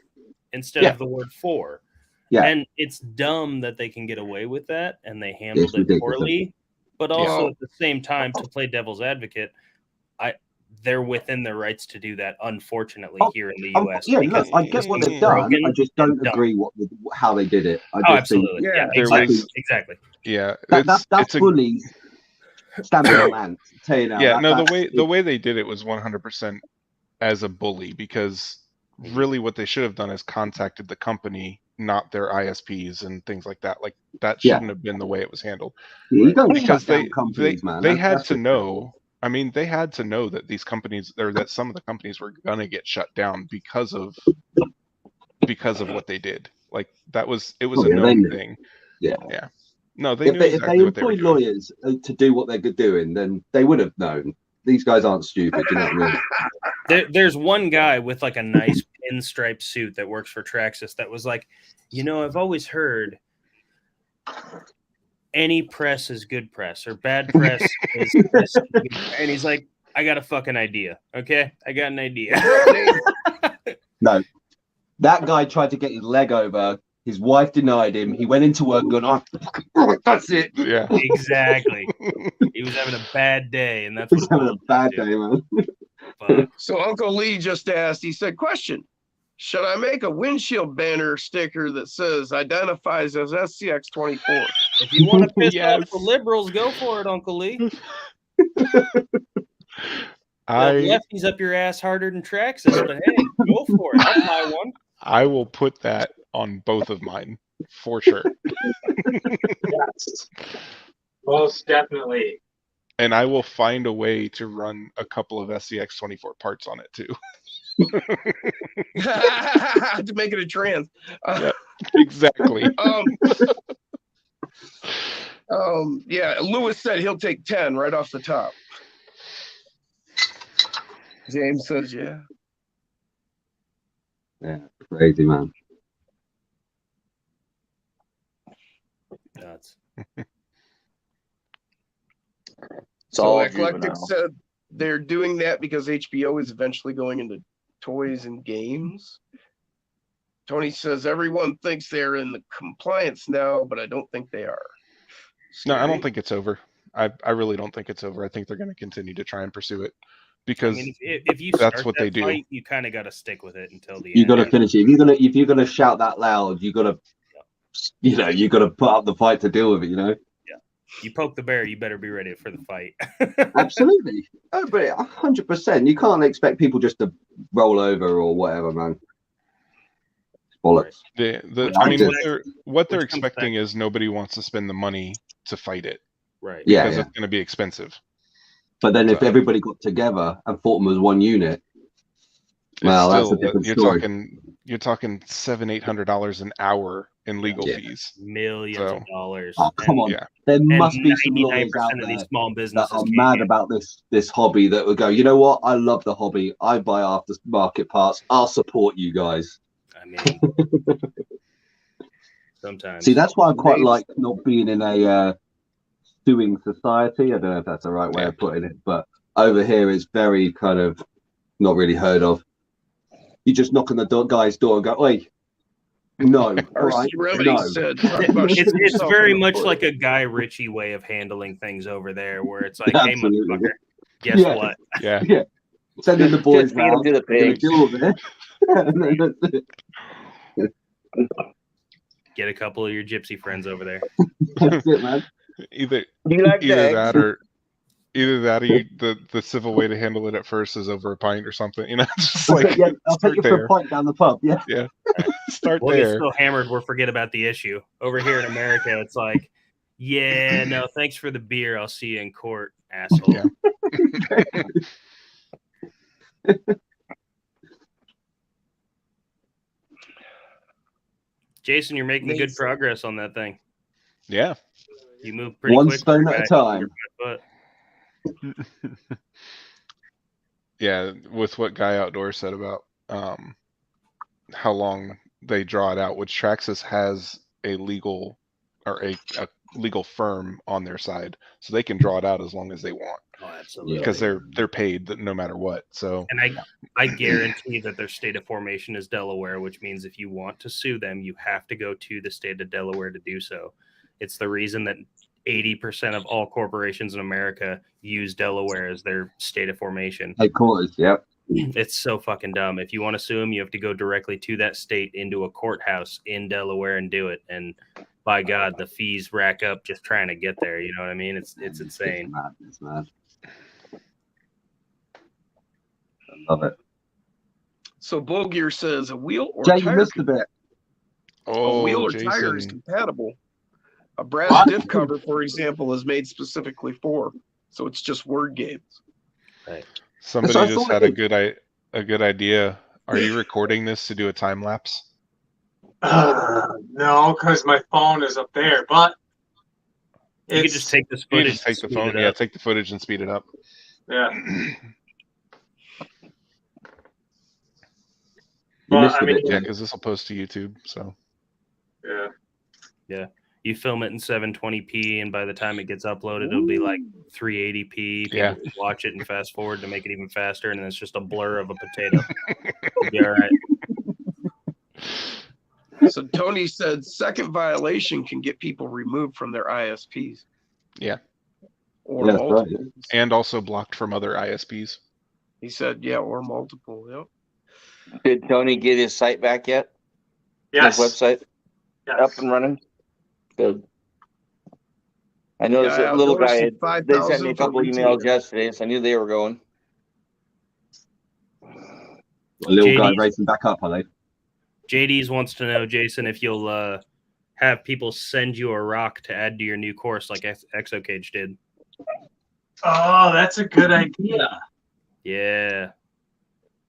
instead of the word for. Yeah. And it's dumb that they can get away with that, and they handled it poorly. But also at the same time, to play devil's advocate, they're within their rights to do that. Unfortunately, here in the U.S. Yeah, look, I get what they've done. I just don't agree with how they did it. Absolutely. Exactly. Yeah, that's bully stamping on ants. Tell you now. Yeah, the way they did it was 100% as a bully, because really what they should have done is contacted the company, not their ISPs and things like that. Like that shouldn't have been the way it was handled. You don't because shut down companies, man. They had to know. I mean, they had to know that these companies, or that some of the companies, were gonna get shut down because of what they did. Like it was a known thing. Yeah. No, they knew if they employed lawyers to do what they're doing, then they would have known. These guys aren't stupid. You know what I mean? There's one guy with like a nice pinstripe suit that works for Traxxas that was like, I've always heard any press is good press, or bad press is good press. And he's like, I got a fucking idea. Okay, I got an idea. No, that guy tried to get his leg over. His wife denied him. He went into work going, that's it. Yeah, exactly. He was having a bad day, and that's what having a bad day, man. So Uncle Lee just asked. He said, "Question: should I make a windshield banner sticker that says identifies as SCX24?" If you want to piss off the liberals, go for it, Uncle Lee. Lefties up your ass harder than Traxxas, but hey, go for it. I'll buy one. I will put that on both of mine for sure. Yes, most definitely. And I will find a way to run a couple of SCX24 parts on it too. To make it a trans. Yep, exactly. Yeah, Lewis said he'll take 10 right off the top. James says, yeah. Yeah, crazy, man. Nuts. It's all Eclectic juvenile. said they're doing that because HBO is eventually going into toys and games. Tony says everyone thinks they're in the compliance now, but I don't think they are. No, I Scary. don't think it's over. I really don't think it's over. I think they're going to continue to try and pursue it I because mean, if you that's start what that they do. fight, you kind of got to stick with it until the You end. got to finish it. If you're gonna shout that loud, you got to, you got to put up the fight to deal with it. You poke the bear, you better be ready for the fight. Absolutely. Oh, but 100%. You can't expect people just to roll over or whatever, man. It's bollocks. I mean, comes what they're which comes expecting back- is nobody wants to spend the money to fight it Right. Yeah, because yeah. it's going to be expensive. But then if So- everybody got together and fought them as one unit, It's well, that's a still, different you're story. talking $700-800 an hour in legal Yeah. fees. Millions So- of dollars. Oh, come on. Yeah. There And must be some 99% lawyers out of there these small that businesses are can't mad get- about this hobby that would go, you know what? I love the hobby. I buy aftermarket parts. I'll support you guys. I mean, sometimes. See, that's why I quite like not being in a suing society. I don't know if that's the right way of putting it, but over here it's very kind of not really heard of. You just knock on the guy's door and go, "Oi, no, all right, RC Remedy no." said, talk about It's shooting yourself very in the much foot. like a Guy Ritchie way of handling things over there, where it's like, hey, Absolutely. motherfucker, guess Yeah. what? Yeah. Sending the boys Just feed 'em round, to the gonna pigs. deal with it. And then that's it. Get a couple of your gypsy friends over there. That's it, man. Either You like that or the civil way to handle it at first is over a pint or something. It's just like Yeah, I'll take start you for there. a pint down the pub. Yeah. Start We'll get there. so hammered we'll forget about the issue. Over here in America, it's like, yeah, no, thanks for the beer. I'll see you in court, asshole. Yeah. Jason, you're making good progress on that thing. Yeah. You move pretty One quick. stone at a time. But Yeah, with what Guy Outdoor said about how long they draw it out, which Traxxas has a legal or a legal firm on their side, so they can draw it out as long as they want oh, absolutely. because they're paid no matter what. So And I guarantee that their state of formation is Delaware, which means if you want to sue them, you have to go to the state of Delaware to do so. It's the reason that 80% of all corporations in America use Delaware as their state of formation. Headquarters. Yep. It's so fucking dumb. If you want to sue them, you have to go directly to that state into a courthouse in Delaware and do it. And by God, the fees rack up just trying to get there. You know what I mean? It's insane. Madness, man. I love it. So Bulgier says a wheel or Jay, you tire missed a bit. a wheel or tire is Jason. compatible. A brass diff cover, for example, is made specifically for. So it's just word games. Somebody So I just thought had a good idea. Are you recording this to do a time lapse? No, because my phone is up there. But You could just take this You can footage, just take the speed phone. it Yeah, up. take the footage and speed it up. yeah. You Well, missed I a mean, bit. Yeah, Jay. because this will post to YouTube. So yeah. You film it in 720p, and by the time it gets uploaded, it'll be like 380p. People Yeah. can watch it and fast forward to make it even faster, and then it's just a blur of a potato. It'll be all right. So Tony said second violation can get people removed from their ISPs. Yeah. Or Yeah, that's right. multiple. and also blocked from other ISPs. He said, yeah, or multiple. Yep. Did Tony get his site back yet? Yes. His website Yes. up and running? Good. I noticed that little guy, they sent me a couple emails yesterday, so I knew they were going. A little guy JD's racing back up, are they? JD's wants to know, Jason, if you'll have people send you a rock to add to your new course like Exocage did. Oh, that's a good idea. Yeah.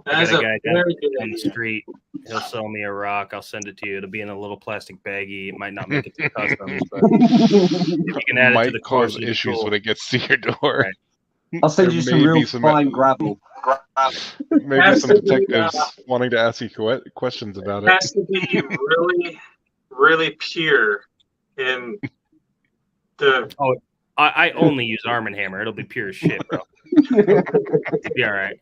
I That's got a a guy very good down the idea. street. He'll sell me a rock. I'll send it to you. It'll be in a little plastic baggie. It might not make it to customs, but if you can add it to Might the course, cause it'd be issues cool. when it gets to your door. Right. I'll send There you some may real be some- fine gravel. Maybe Has some to be, detectives wanting to ask you questions about It it. has to be really, really pure in I only use Arm & Hammer. It'll be pure as shit, bro. It'll be all right.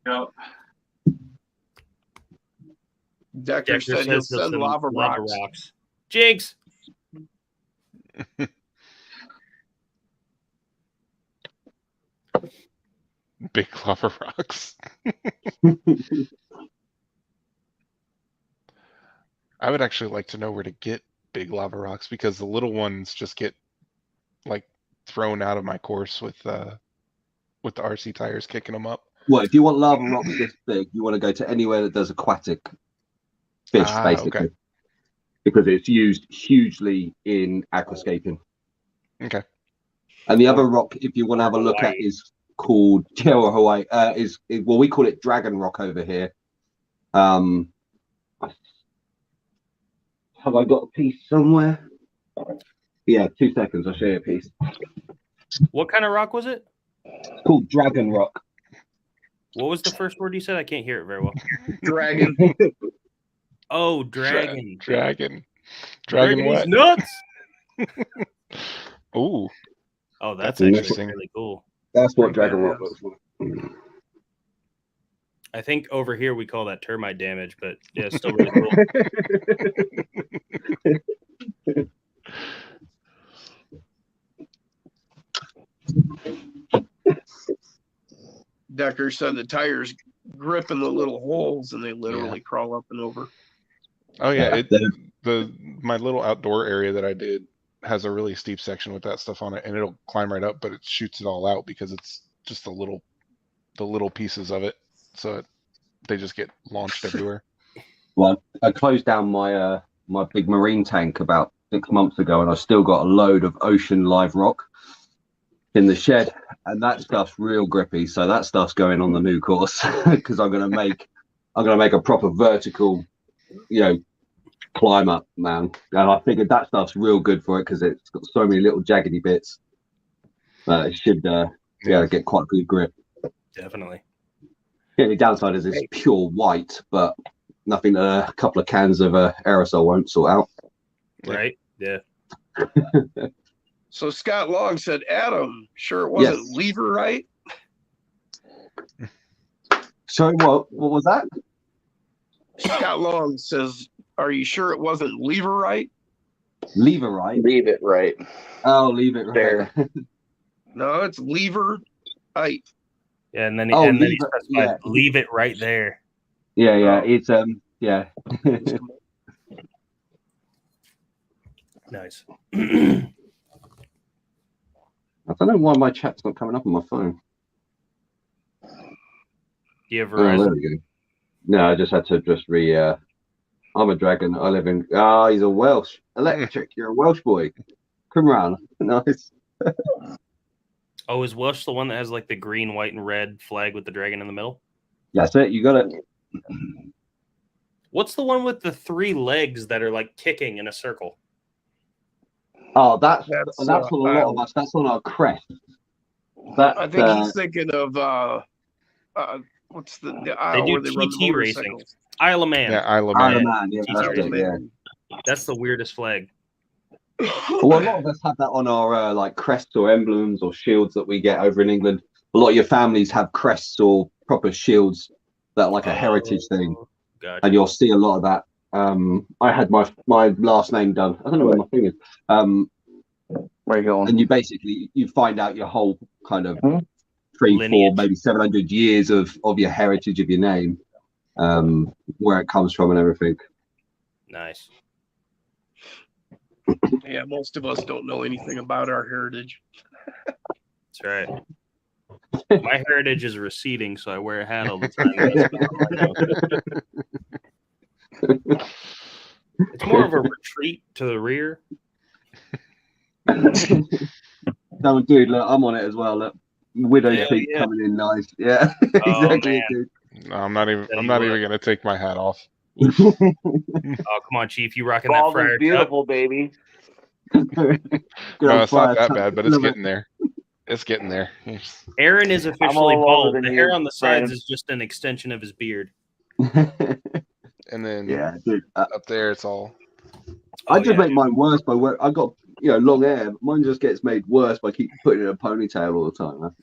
Yep. Decker said he'll send lava rocks. Jinx. Big lava rocks. I would actually like to know where to get big lava rocks because the little ones just get like thrown out of my course with the RC tires kicking them up. Well, if you want lava rocks this big, you want to go to anywhere that does aquatic fish, basically, okay. because it's used hugely in aquascaping. Okay. And the other rock, if you want to have a look at, is called Hawaii. Well, we call it Dragon Rock over here. Have I got a piece somewhere? Yeah, 2 seconds. I'll show you a piece. What kind of rock was it? It's called Dragon Rock. What was the first word you said? I can't hear it very well. Dragon. Oh, dragon. Dragon Dragon's what? nuts. Ooh. Oh, that's Interesting. actually really cool. That's what Dragon Rock looks like. I think over here we call that termite damage, but yeah, it's still really cool. Decker said the tires grip in the little holes and they literally crawl up and over. Oh yeah, my little outdoor area that I did has a really steep section with that stuff on it, and it'll climb right up, but it shoots it all out because it's just the little pieces of it, so they just get launched everywhere. Well, I closed down my my big marine tank about 6 months ago, and I still got a load of ocean live rock in the shed, and that stuff's real grippy. So that stuff's going on the new course because I'm gonna make a proper vertical, climb up, man. And I figured that stuff's real good for it because it's got so many little jaggedy bits. It should get quite good grip. Definitely. The only downside is it's pure white, but nothing that a couple of cans of aerosol won't sort out. Right? Yeah. So Scott Long said, Adam, sure it wasn't lever right? Sorry, what was that? Scott Long says, are you sure it wasn't lever right? Lever right? Leave it right. Oh, leave it right. There. No, it's lever right. Yeah, and then leave he specified, leave it right there. Yeah, it's Nice. I don't know why my chat's not coming up on my phone. Do you have Oh, Verizon? there we go. No, I just had to I'm a dragon. I live in. He's a Welsh electric. You're a Welsh boy. Come around. Nice. Oh, is Welsh the one that has like the green, white, and red flag with the dragon in the middle? That's it. You got it. What's the one with the 3 legs that are like kicking in a circle? Oh, that's on a lot Iowa. of us. That's on our crest. I think he's thinking of what's the They aisle do where they run the TT racing. motorcycles. Isle of Man. Yeah, Isle of Iron Man. Man. Yeah, TT that's racing. it, yeah. That's the weirdest flag. Well, a lot of us have that on our like crests or emblems or shields that we get over in England. A lot of your families have crests or proper shields that are like a heritage thing, Gotcha. and you'll see a lot of that. I had my last name done. I don't know where my thing is. Where you going? And you find out your whole kind of 3, 4, Lineage. maybe 700 years of your heritage of your name, where it comes from and everything. Nice. Yeah, most of us don't know anything about our heritage. That's right. My heritage is receding, so I wear a hat all the time. It's more of a retreat to the rear. No, dude, look, I'm on it as well. Look, widow Yeah, feet yeah. coming in nice. Yeah, Oh, exactly, man. dude. No, I'm not even Tell you gonna take my hat off. Oh, come on, Chief. You rocking that Bald fryer is cup? beautiful, baby. Good No, old it's not fire that tuck. bad, but it's Love it. getting there. It's getting there. Aaron is officially all older bald. than The you, hair on the sides Brandon. is just an extension of his beard. and then Yeah, dude. up there it's all. I just make mine worse by where I got long hair. But mine just gets made worse by keep putting it in a ponytail all the time. Man.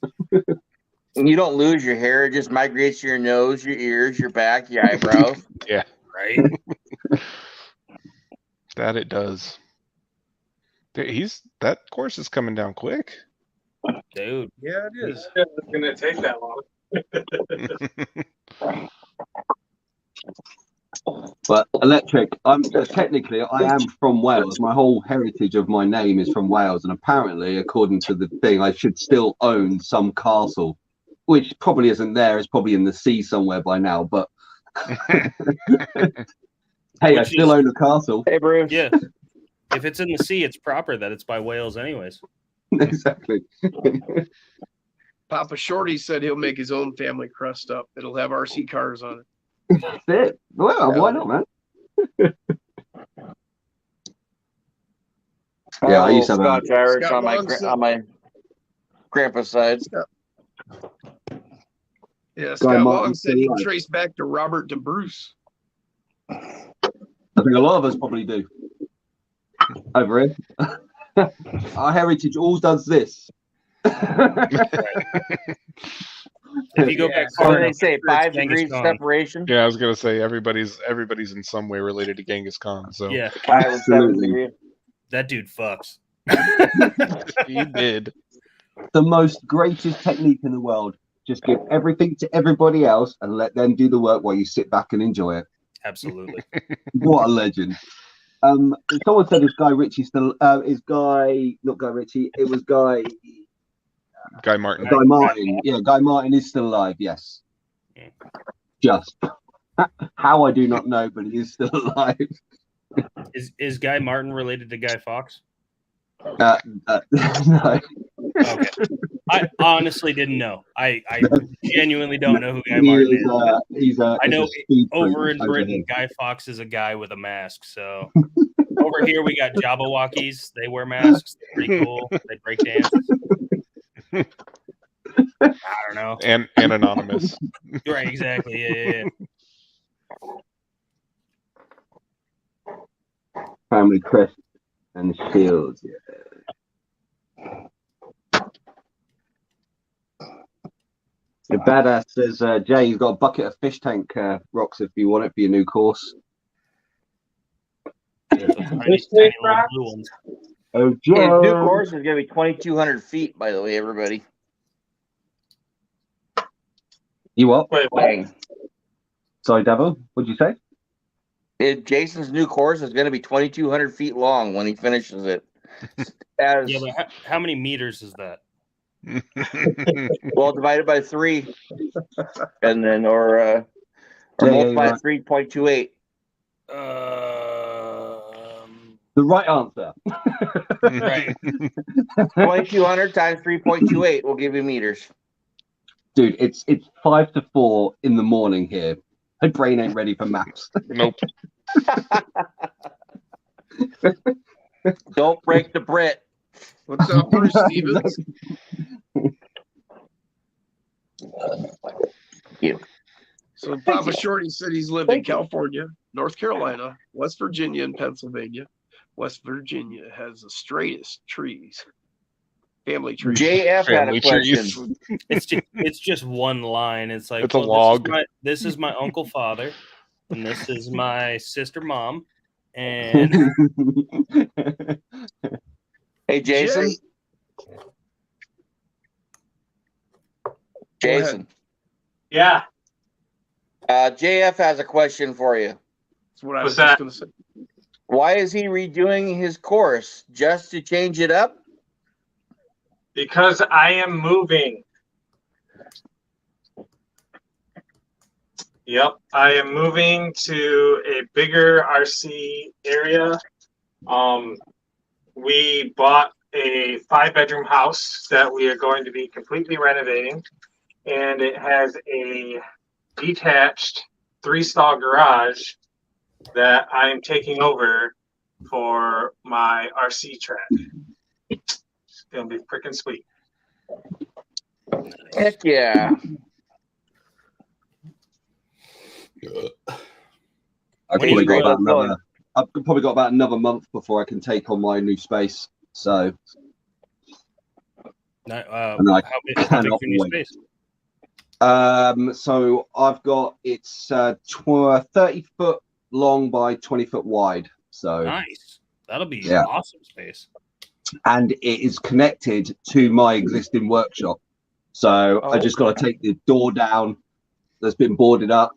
And you don't lose your hair; it just migrates to your nose, your ears, your back, your eyebrows. Yeah, Right? that it does. That course is coming down quick. Dude. Yeah, it is. It's gonna take that long. But electric, I'm technically I am from Wales. My whole heritage of my name is from Wales, and apparently, according to the thing, I should still own some castle, which probably isn't there. It's probably in the sea somewhere by now. But hey, I still own a castle. Hey, Bruce. Yeah. If it's in the sea, it's proper that it's by Wales, anyways. Exactly. Papa Shorty said he'll make his own family crest up. It'll have RC cars on it. That's it. Well, why not, man? Yeah, I used to have a Scotch Irish Scott on my grandpa's side. Yeah, Guy Scott Martin Long said he still can alive. trace back to Robert DeBruce. I think a lot of us probably do. Over here. Our heritage all does this. If you go back What far do they enough, say? it's 5 Genghis degrees Khan. separation. Yeah, I was gonna say everybody's in some way related to Genghis Khan. So Yeah, 5 and 7 Absolutely. degrees. that dude fucks. he did. The most greatest technique in the world. Just give everything to everybody else and let them do the work while you sit back and enjoy it. Absolutely. What a legend. Someone said is Guy Ritchie still is Guy not Guy Ritchie, it was Guy Guy Martin. Martin. Yeah, Guy Martin is still alive, yes. Yeah. Just how I do not know, but he is still alive. Is Guy Martin related to Guy Fawkes? No. Okay. I honestly didn't know. I genuinely don't know who Guy He Martin is, is. he's a I know he's a speed over freak in Britain, here. Guy Fawkes is a guy with a mask. So over here, we got Jabberwockies. They wear masks. They're pretty cool. They break dance. I don't know. And anonymous. Right, exactly. Yeah. Family crest and shields. Yeah. The badass says, Jay, you've got a bucket of fish tank rocks if you want it for your new course. Those tiny little blue ones. Oh, His new Joe. course is going to be 2,200 feet, by the way, everybody. You what? Wait, what? Dang. Sorry, Davo. What'd you say? Jason's new course is going to be 2,200 feet long when he finishes it. As Yeah, but how many meters is that? well, divided by 3, and then or multiply 3.28. The right answer. Right. 2,200 times 3.28 will give you meters. Dude, it's 5 to 4 in the morning here. My brain ain't ready for maths. Nope. Don't break the Brit. What's up, Bruce Stevens? You. So Papa Shorty said he's lived in California, North Carolina, West Virginia, and Pennsylvania. West Virginia has the straightest trees. Family trees. JF had Family a question. trees. It's just one line. It's like It's a log. This is my uncle father, and this is my sister mom, and Hey, Jason. Jason. Yeah. JF has a question for you. That's what I What's was just that? going to say. Why is he redoing his course? Just to change it up? Because I am moving. Yep, I am moving to a bigger RC area. We bought a 5-bedroom house that we are going to be completely renovating, and it has a detached 3-stall garage that I am taking over for my RC track. It's gonna be freaking sweet. Heck yeah. I've When probably you, got about go another. I've probably got about another month before I can take on my new space. So, and I how big's cannot your new wait. space? So I've got it's 30-foot long by 20-foot wide. So Nice. That'll be Yeah. awesome space. and it is connected to my existing workshop. So I just got to take the door down that's been boarded up,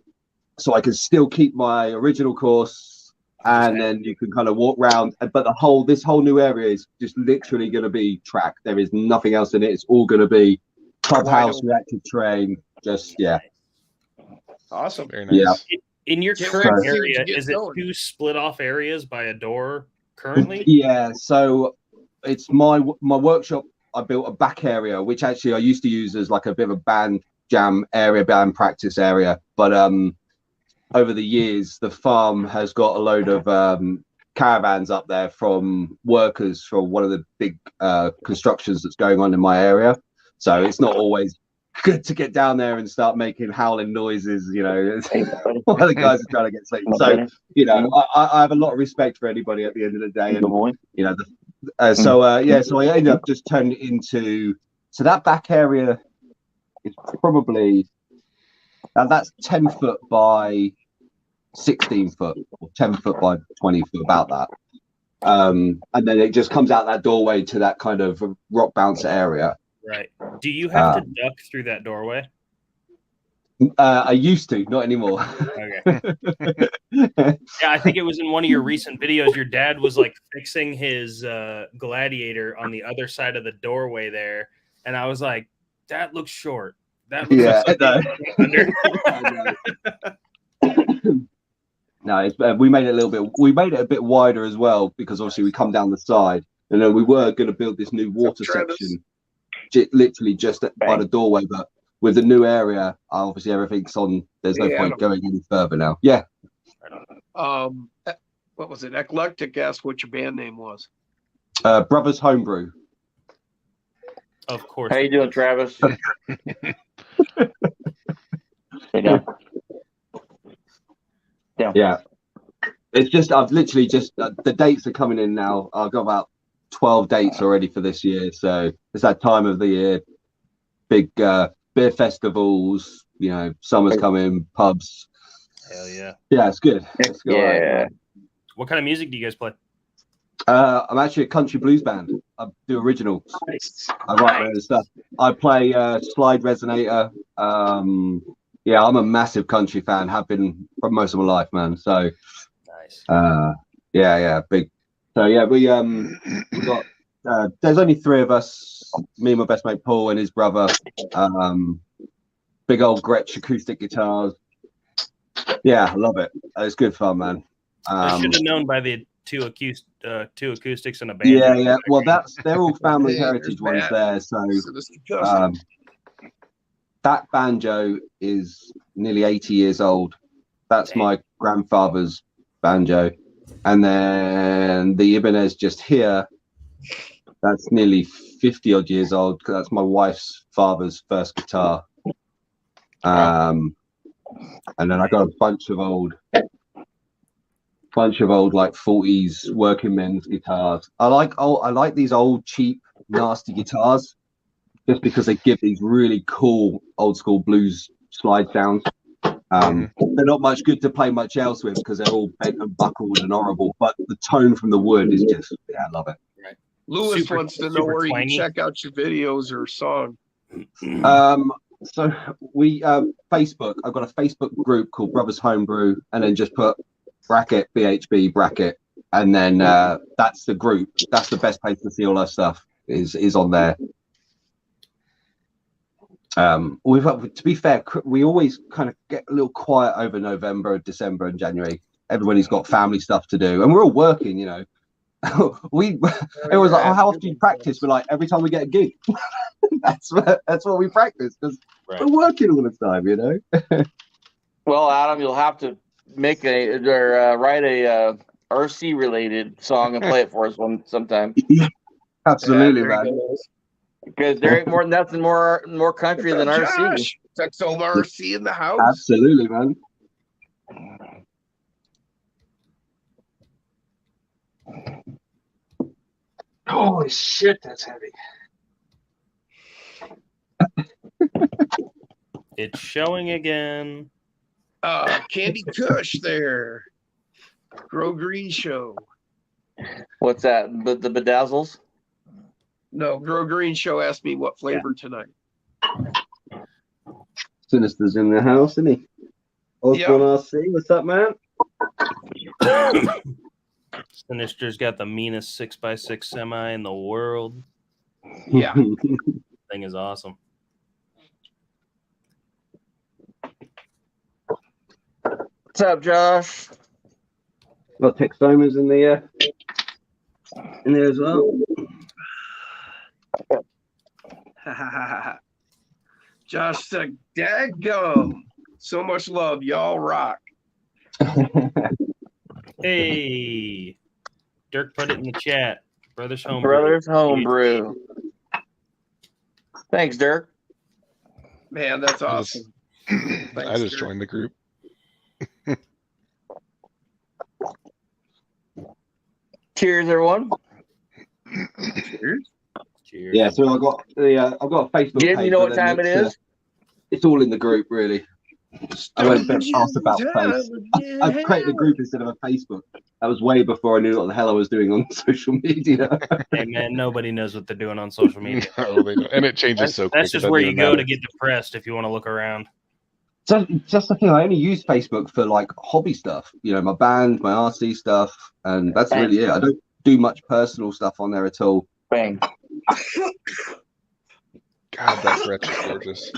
so I can still keep my original course, and then you can kind of walk around. But this whole new area is just literally going to be track. There is nothing else in it. It's all going to be clubhouse, reactive terrain. Just Awesome. Very nice. Yeah. In your Can't current wait to see what area, you get is it going. 2 split off areas by a door currently? Yeah. So it's my workshop. I built a back area, which actually I used to use as like a bit of a band jam area, band practice area. But over the years, the farm has got a load of caravans up there from workers for one of the big constructions that's going on in my area. So it's not always good to get down there and start making howling noises, you know, while the guys are trying to get sleep. So, you know, I have a lot of respect for anybody at the end of the day. And, you know, so I ended up just turning it into, so that back area is probably, and that's 10 foot by 16 foot or 10 foot by 20 foot, about that. And then it just comes out that doorway to that kind of rock bouncer area. Right. Do you have to duck through that doorway? I used to, not anymore. Okay. Yeah, I think it was in one of your recent videos. Your dad was like fixing his gladiator on the other side of the doorway there, and I was like, "That looks short. That looks No, we made it a little bit. We made it a bit wider as well because obviously we come down the side, and then we were going to build this new water section, literally just by the doorway. But with the new area, obviously everything's on. There's no point going any further now. Yeah. What was it? Eclectic asked what your band name was. Brothers Homebrew. Of course. How you doing, Travis? Yeah. It's just I've literally just the dates are coming in now. I've got about 12 dates already for this year, so it's that time of the year. Big beer festivals, you know, summer's coming, pubs. Hell yeah. Yeah, it's good. It's good. Yeah. What kind of music do you guys play? I'm actually a country blues band. I do originals. I write my own stuff. I play slide resonator. Yeah, I'm a massive country fan. Have been for most of my life, man. So, nice. Yeah, big. So yeah, we got. There's only 3 of us. Me and my best mate Paul and his brother. Big old Gretsch acoustic guitars. Yeah, I love it. It's good fun, man. I should have known by the two acoustics and a banjo. Yeah. Well, they're all family heritage ones there. So that banjo is nearly 80 years old. That's my grandfather's banjo. And then the Ibanez just here, that's nearly 50 odd years old. That's my wife's father's first guitar. And then I got a bunch of old like 40s working men's guitars. I like these old cheap nasty guitars just because they give these really cool old school blues slide sounds. They're not much good to play much else with because they're all bent and buckled and horrible, but the tone from the wood is just, I love it. Right. Lewis wants to know where you can check out your videos or song. So we Facebook. I've got a Facebook group called Brothers Homebrew, and then just put bracket BHB bracket, and then that's the group. That's the best place to see all our stuff. Is on there. To be fair, we always kind of get a little quiet over November, December, and January. Everybody's got family stuff to do, and we're all working. You know, it was like, oh, how often do you practice? We're like, every time we get a gig. that's what we practice because we're working all the time. You know. Well, Adam, you'll have to make write a RC related song and play it for us sometime. Absolutely, man. Because there ain't nothing more country than RC. Texoma RC in the house. Absolutely, man. Holy shit, that's heavy. It's showing again. Candy Kush there. Grow Green Show. What's that? The bedazzles? No, Grow Green Show asked me what flavor tonight. Sinister's in the house, isn't he? Osborne RC, what's up, man? Sinister's got the meanest 6x6 semi in the world. Yeah. Thing is awesome. What's up, Josh? Got Texomas in there as well. Josh said, "Daggum, so much love, y'all rock." Hey, Dirk put it in the chat. Brothers Homebrew. Brothers Homebrew. Thanks, Dirk. Man, that's awesome. I just joined the group. Cheers, everyone. Cheers. Cheers. Yeah, so I've got a Facebook Jim, page. you know what time it is? It's all in the group, really. I went a bit fast about face. I've created a group instead of a Facebook. That was way before I knew what the hell I was doing on social media. Hey man, nobody knows what they're doing on social media. No, they don't. And it changes so quick. That's just where you go to get depressed if you want to look around. So just the thing, I only use Facebook for like hobby stuff. You know, my band, my RC stuff, and that's really it. I don't do much personal stuff on there at all. Bang. God, that Gretsch is gorgeous.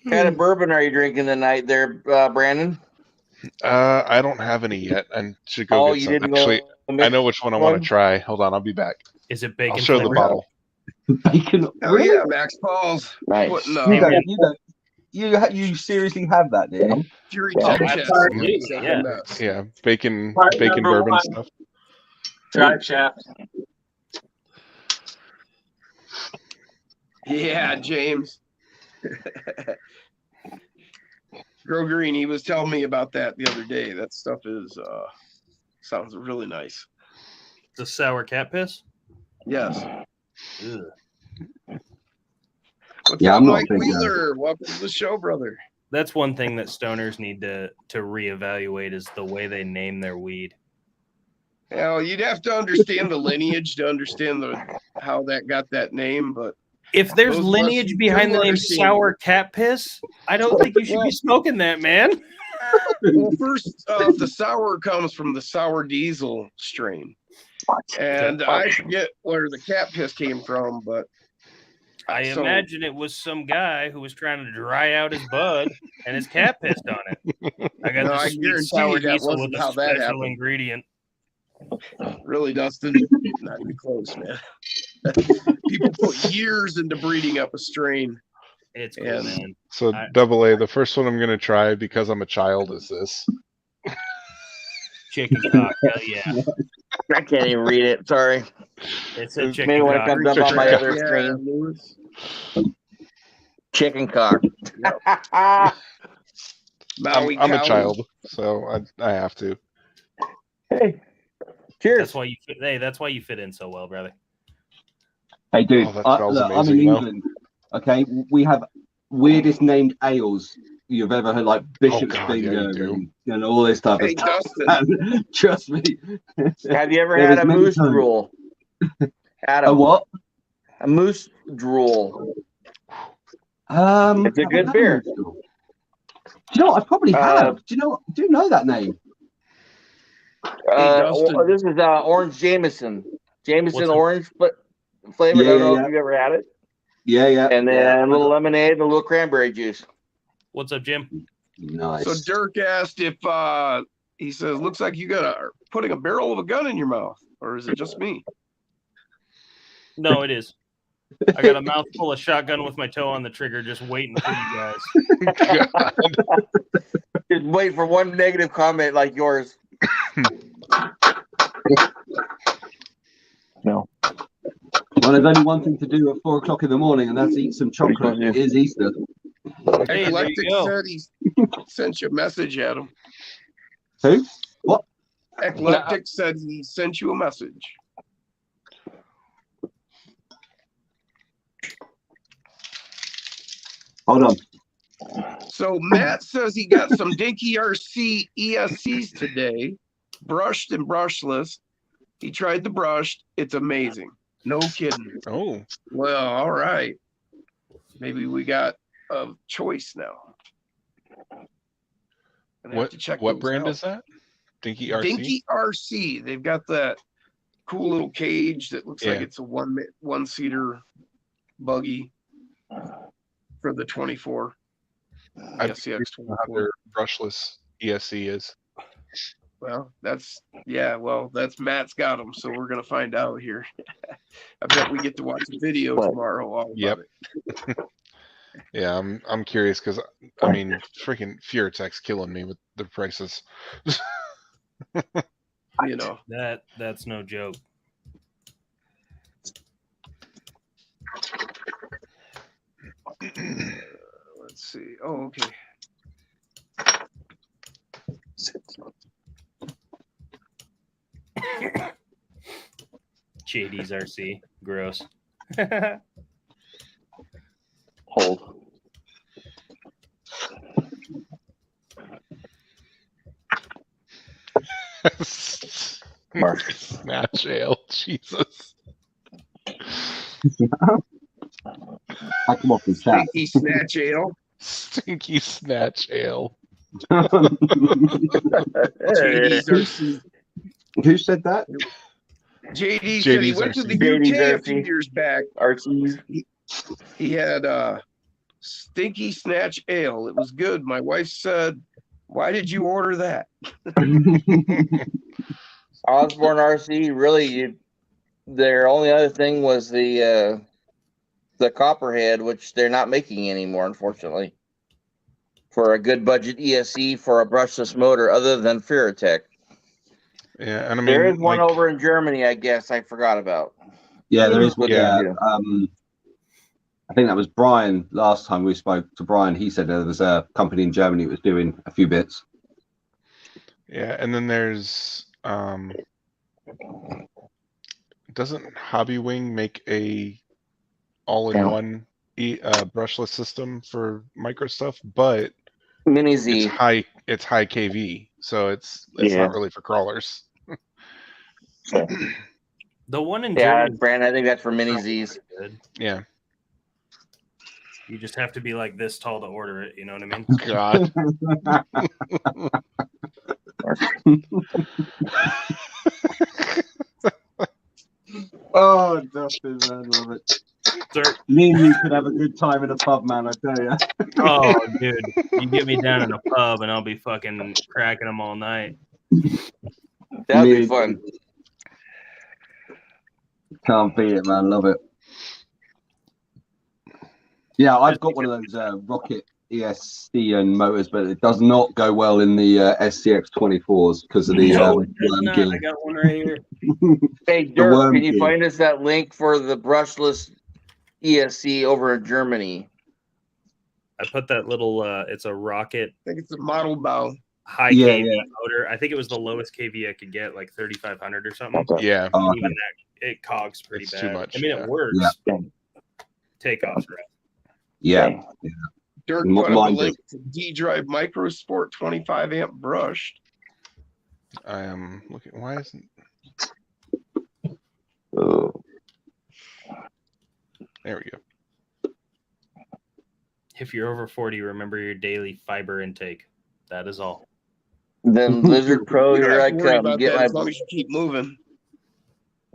What kind of bourbon are you drinking tonight there, Brandon? I don't have any yet, and should go get some. Actually, I know which one I want to try. Hold on, I'll be back. Is it bacon? I'll show the bottle. Bacon. Oh yeah, Max Paul's. Nice. You seriously have that, do you? Fury Oh, Tech absolutely, Chest. yeah. Yeah, bacon Number bourbon one. stuff. Drive shaft. Yeah, James. Grow Green, he was telling me about that the other day. That stuff is sounds really nice. The sour cat piss? Yes. Ugh. What's Yeah, up, I'm not Mike big, Wheeler? Welcome to the show, brother. That's one thing that stoners need to reevaluate is the way they name their weed. Well, you'd have to understand the lineage to understand how that got that name, but If there's those of us lineage who behind do the name understand- sour cat piss, I don't think you should be smoking that, man. Well, first off, the sour comes from the sour diesel strain. And I forget where the cat piss came from, but I imagine it was some guy who was trying to dry out his bud and his cat pissed on it. I got I this sweet guarantee sour you that diesel wasn't with a how that special happened. ingredient. Really, Dustin, not even close, man. People put years into breeding up a strain. It's cool, And- man. So double A, the first one I'm going to try because I'm a child is this. Chicken cock, hell yeah. I can't even read it. Sorry. It's a chicken Maybe when it cock. comes up on my other Yeah, screen. Lewis. Chicken cock. Maui I'm a cow. child, so I have to. Hey. Cheers. That's why you fit. Hey, that's why you fit in so well, brother. Hey, dude, Oh, that smells look, I'm in amazing, though. England. Okay, we have weirdest named ales you've ever heard, like Bishop's God, yeah, Finger you do. and all this type Hey, of stuff. Dustin. Trust me. Have you ever There had is a many moose times. drool? A Adam, what? a moose drool. It's a good beer. Do you know what? I probably have. Do you know that name? Dustin. This is orange Jameson. What's Jameson it? orange flavor. Yeah, I don't know yeah. if you've ever had it. Yeah. And then a little lemonade and a little cranberry juice. What's up, Jim? Nice. So Dirk asked if he says, looks like you are putting a barrel of a gun in your mouth, or is it just me? No, it is. I got a mouthful of shotgun with my toe on the trigger, just waiting for you guys. Just wait for one negative comment like yours. No. Well, there's only one thing to do at 4 o'clock in the morning, and that's eat some chocolate. It is Easter. Hey, there Eclectic you go. said sent you a message, Adam. Who? What? Eclectic said he sent you a message. Hold on. So Matt says he got some Dinky RC ESCs today, brushed and brushless. He tried the brushed. It's amazing. No kidding. Oh, Well, all right. Maybe we got a choice now. Gonna have to check what those brand out. is that? Dinky RC? Dinky RC. They've got that cool little cage that looks like it's a one-seater buggy for the 24. I SCX don't know how 24. their brushless ESC is. Well, that's Matt's got them, so we're gonna find out here. I bet we get to watch a video tomorrow all about it. Yeah, I'm curious because I mean, freaking Furatech's killing me with the prices. You know, That's no joke. let's see. Oh, okay. JD's RC. Gross. Hold. Mark. Snatch ale, Jesus. I come off the chat. Stinky Snatch Ale. Stinky snatch ale. JD's RC. Who said that? JD said he JD's went to the RC. UK a JD's few RC. years back. RCs. He had Stinky Snatch Ale. It was good. My wife said, "Why did you order that?" Osborne RC, really, their only other thing was the Copperhead, which they're not making anymore, unfortunately. For a good budget ESC for a brushless motor, other than Furatech. Yeah, and I mean, There is one like, over in Germany, I guess. I forgot about. Yeah, there is one. Yeah. Yeah. I think that was Brian. Last time we spoke to Brian, he said there was a company in Germany that was doing a few bits. yeah, and then there's doesn't Hobbywing make a all-in-one brushless system for micro stuff? But Mini it's Z. high KV, so it's not really for crawlers. The one in Yeah, Germany. Brand, I think that's for Mini Zs. Good. Yeah. You just have to be like this tall to order it. You know what I mean? God. Oh, Dustin, man, love it. Sir. Me and you could have a good time in a pub, man. I tell you. Oh, dude, you get me down in a pub and I'll be fucking cracking them all night. That'd be fun. Can't beat it, man. Love it. Yeah, I've got one of those Rocket ESC and motors, but it does not go well in the SCX 24s because of the No, it does worm not. gear. I got one right here. Hey, The Dirk, worm can you gear. find us that link for the brushless ESC over in Germany? I put that little. It's a Rocket I think it's a model bow. high Yeah, KV yeah. motor. I think it was the lowest KV I could get, like 3,500 or something. Yeah. Oh, Even that, it cogs pretty It's bad. too much, I mean, yeah. it works. Yeah. Takeoff's rough. yeah. Dirk M- put up a mine link to D-Drive Micro Sport 25 amp brushed. I am looking. Why isn't there we go. If you're over 40, remember your daily fiber intake. That is all. Then Lizard Pro, You don't here have I to worry come. about that as long as you keep moving.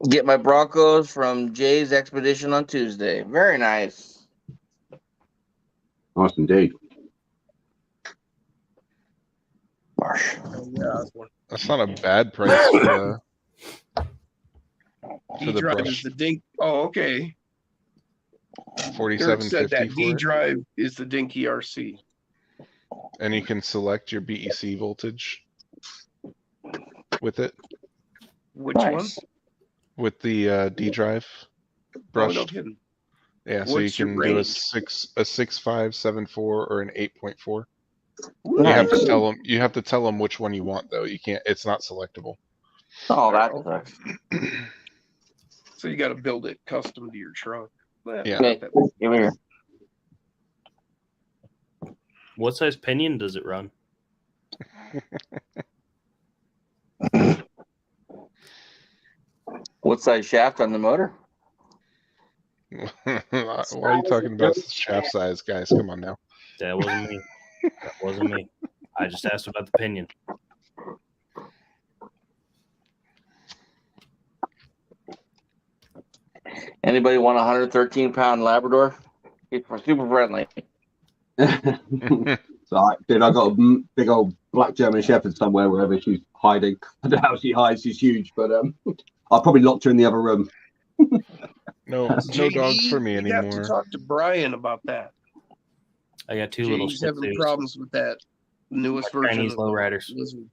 Get my Broncos from Jay's Expedition on Tuesday. Very nice. Nice indeed. Marsh. That's not a bad price for the D-Drive is brush. the dink. Oh, okay. Dirk 4750 said that for it. D-Drive is the Dinky RC. And you can select your BEC voltage with it, Which one? Nice. with the D drive Oh, no brushed. kidding. Yeah, so What's you your can do a range? 6.5, 7.4, or an 8.4. You have to Nice. tell them. You have to tell them which one you want, though. You can't. It's not selectable. Oh, that sucks. So you got to build it custom to your truck. Well, Yeah. not that big. Give me here. What size pinion does it run? What size shaft on the motor? Why are you talking about shaft size, guys? Come on now. That wasn't me. That wasn't me. I just asked about the pinion. Anybody want a 113-pound Labrador? It's super friendly. So, dude, I got a big old black German Shepherd somewhere wherever she's hiding. I don't know how she hides. She's huge, but I'll probably locked her in the other room. No JD, dogs for me you'd have to anymore. talk to Brian about that. I got two little JD's Shih having Tzus. problems with that newest version Chinese of lowriders. Lizard.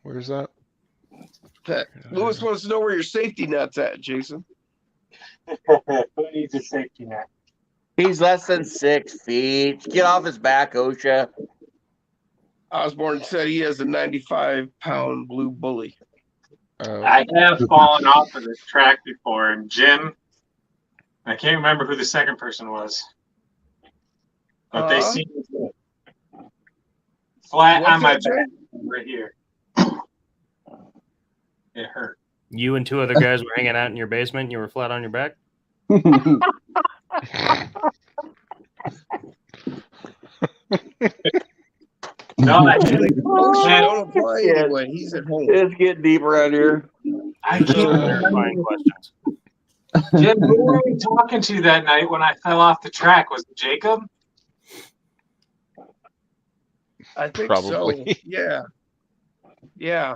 Where's that? Lewis wants to know where your safety net's at, Jason. Who needs a safety net? He's less than 6 feet. Get off his back, OSHA. Osborne said he has a 95-pound blue bully. I have fallen off of this track before, and Jim, I can't remember who the second person was, but they seemed flat What's on my that, Jay? back right here. It hurt. You and two other guys were hanging out in your basement and you were flat on your back? No, I OSHA don't apply anyway. He's at home. It's getting deep around here. can't Clarifying remember. questions. Jim, who were we talking to that night when I fell off the track? Was it Jacob? I think Probably. so. Yeah. Yeah.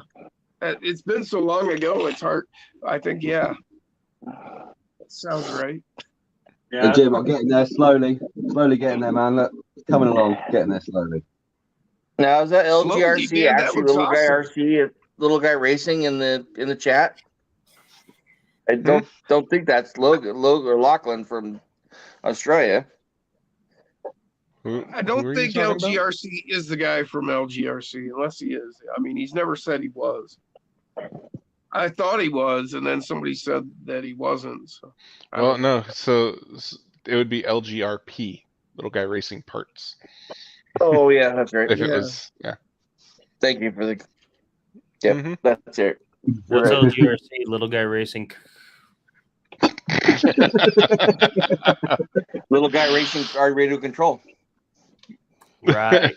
It's been so long ago, it's hard. I think, yeah. That sounds right. Hey, Jim, I'm getting there slowly. Slowly getting there, man. Look, coming along, getting there slowly. Now is that Slowly, LGRC man, that actually looks little guy awesome. RC, little guy racing in the chat? I don't think that's Logan or Lachlan from Australia. I don't think LGRC is the guy from LGRC, unless he is. I mean, he's never said he was. I thought he was, and then somebody said that he wasn't. So Well, no. So it would be LGRP, Little Guy Racing Parts. Oh yeah, that's right. If it Yeah. was, yeah. Thank you for the. Yep, Mhm. that's it. What's Right. LGRC? Little Guy Racing. Little guy racing car radio control. Right.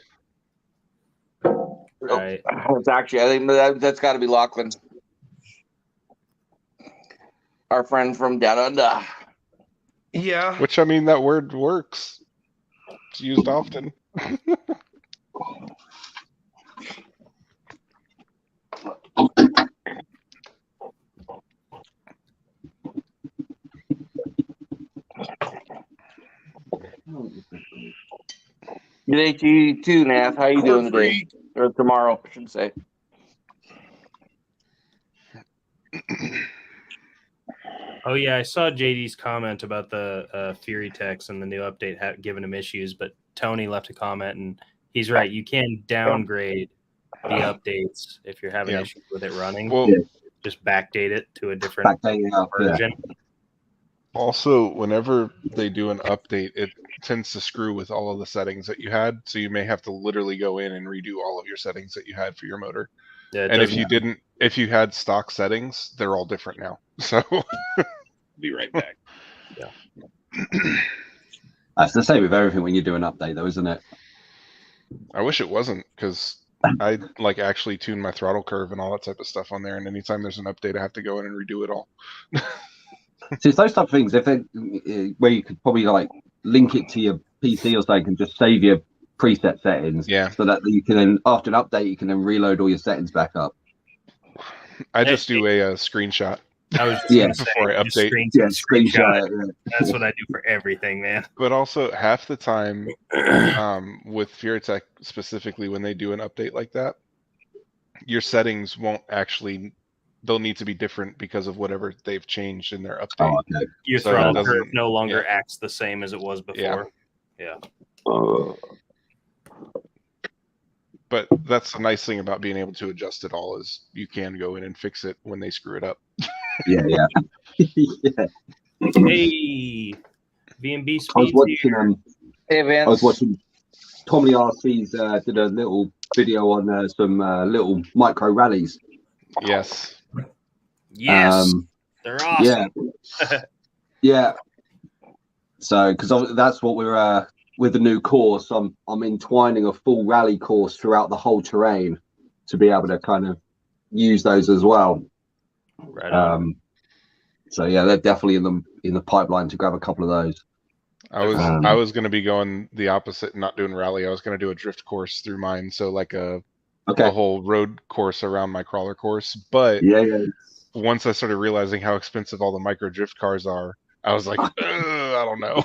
Right. It's actually, I think that's got to be Lachlan, our friend from down under. yeah. Which, I mean, that word works. It's used often. Good day to you too, Nath. How you doing today? Or tomorrow, I should say. Oh yeah, I saw JD's comment about the Fury Techs and the new update giving him issues, but Tony left a comment and he's right. You can downgrade the updates if you're having issues with it running. Well, just backdate it to a different version. Also, whenever they do an update, it tends to screw with all of the settings that you had. So you may have to literally go in and redo all of your settings that you had for your motor. Yeah, and if you had stock settings, they're all different now. So Be right back. Yeah. That's the same with everything when you do an update, though, isn't it? I wish it wasn't, because I like actually tune my throttle curve and all that type of stuff on there. And anytime there's an update, I have to go in and redo it all. So it's those type of things. If where you could probably like link it to your PC or something, and just save your preset settings. Yeah. So that you can then, after an update, you can then reload all your settings back up. I just do a screenshot. I was before I update. Screenshot it. That's what I do for everything, man. But also half the time, with Furitech specifically, when they do an update like that, your settings won't actually. They'll need to be different because of whatever they've changed in their update. Oh, okay. Your So throttle that curve doesn't- no longer acts the same as it was before. Yeah. But that's the nice thing about being able to adjust it all is you can go in and fix it when they screw it up. Yeah. Yeah. Hey, V&B I was Speeds watching here. Hey, Vince. I was watching Tommy RC's did a little video on some little micro rallies. Yes. Yes, they're awesome. Yeah. So because that's what we're with the new course, I'm entwining a full rally course throughout the whole terrain to be able to kind of use those as well. Right on. So yeah, they're definitely in the pipeline to grab a couple of those. I was going to be going the opposite and not doing rally. I was going to do a drift course through mine, so like a whole road course around my crawler course. But once I started realizing how expensive all the micro drift cars are, I was like, I don't know.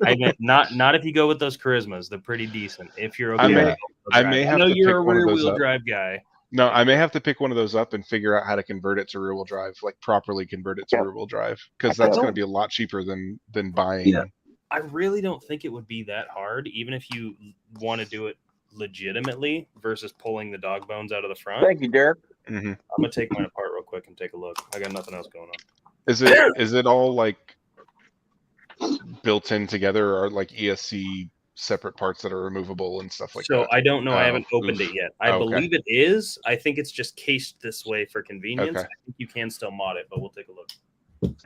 I meant not if you go with those charismas. They're pretty decent. If you're okay, I may have to you're pick a one of rear those wheel up. drive guy. No, I may have to pick one of those up and figure out how to convert it to rear wheel drive, like properly convert it to rear wheel drive, because that's going to be a lot cheaper than buying. Yeah. I really don't think it would be that hard, even if you want to do it legitimately versus pulling the dog bones out of the front. Thank you, Derek. Mm-hmm. I'm gonna take mine apart real quick and take a look. I got nothing else going on. Is it all like built in together, or like ESC separate parts that are removable and stuff like that? So I don't know. I haven't opened it yet. I believe it is. I think it's just cased this way for convenience. Okay. I think you can still mod it, but we'll take a look.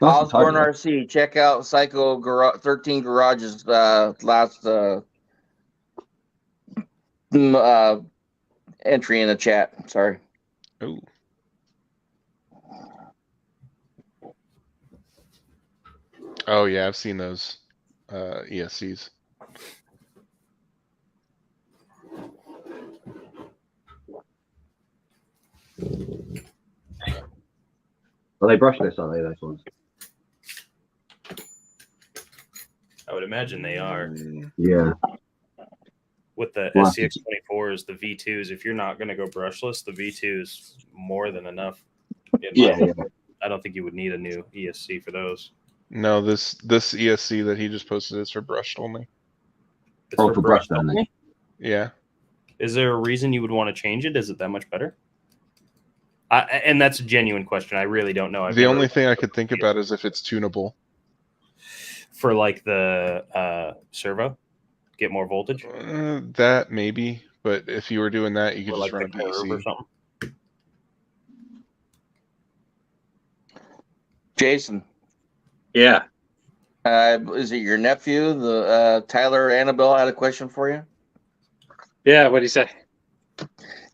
Osborne RC, check out Psycho 13 Garage's last entry in the chat. Sorry. Oh. Oh yeah, I've seen those ESCs. Are they brushless? Are they those ones? I would imagine they are. Yeah. With the SCX24s, the V2s, if you're not going to go brushless, the V2 is more than enough. Yeah. I don't think you would need a new ESC for those. No, this ESC that he just posted is for brushed only. It's for brushed only? Yeah. Is there a reason you would want to change it? Is it that much better? And that's a genuine question. I really don't know. The only thing I could think about is if it's tunable. For like the servo? Get more voltage? That maybe, but if you were doing that, you could just run a BC or something. Jason. Yeah. Is it your nephew? The Tyler Annabelle had a question for you. Yeah. What do you say?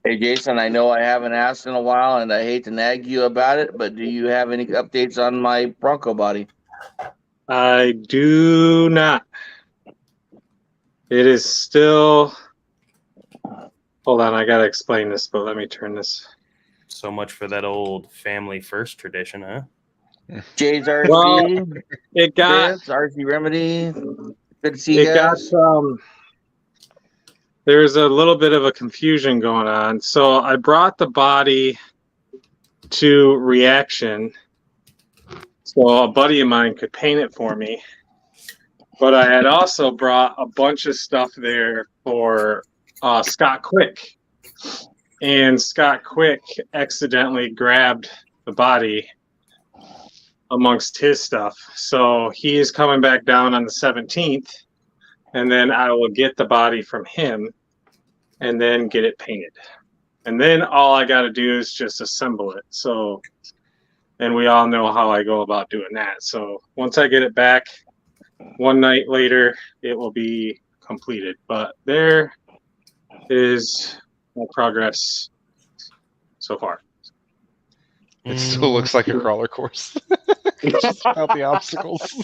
Hey, Jason. I know I haven't asked in a while, and I hate to nag you about it, but do you have any updates on my Bronco body? I do not. It is still. Hold on, I gotta explain this, but let me turn this. So much for that old family first tradition, huh? Jay's RC. Well, it got RC Remedy. Good to see you guys. There's a little bit of a confusion going on. So I brought the body to Reaction, so a buddy of mine could paint it for me. But I had also brought a bunch of stuff there for Scott Quick. And Scott Quick accidentally grabbed the body amongst his stuff. So he is coming back down on the 17th. And then I will get the body from him and then get it painted. And then all I got to do is just assemble it. So, and we all know how I go about doing that. So once I get it back, one night later, it will be completed. But there is my progress so far. It still looks like a crawler course. Just without the obstacles.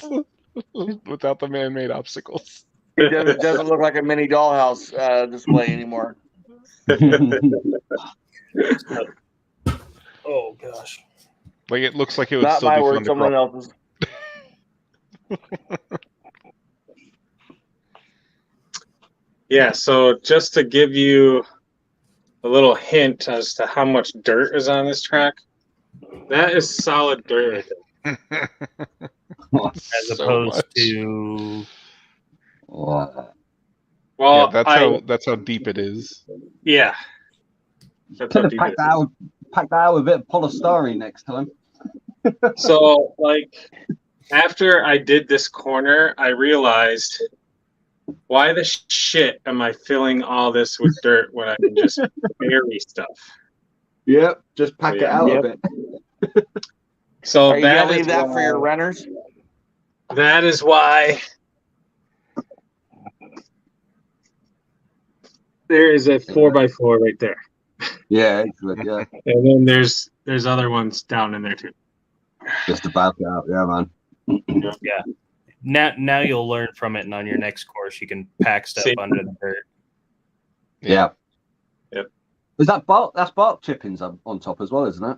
Without the man-made obstacles. It doesn't look like a mini dollhouse display anymore. Oh gosh! Like it looks like it would Not still my be word, fun to someone crawl. else's. Yeah, so just to give you a little hint as to how much dirt is on this track, that is solid dirt. As opposed to Wow. Well, that's how deep it is. yeah. That's Could how have deep packed it is. that out with a bit of polystyrene next time. So, like, after I did this corner, I realized, why the shit am I filling all this with dirt when I can just bury stuff? Yep, just pack it Yeah. out Yep. a bit. So Are you gonna leave is that why, for your renters? That is why there is a 4x4 right there, Yeah, excellent. Yeah, and then there's other ones down in there too. just to back it out. Yeah, man. Yeah. Now you'll learn from it, and on your next course, you can pack stuff See? under the dirt. Yeah. Yep. Is that bark? That's bark chippings on top as well, isn't it?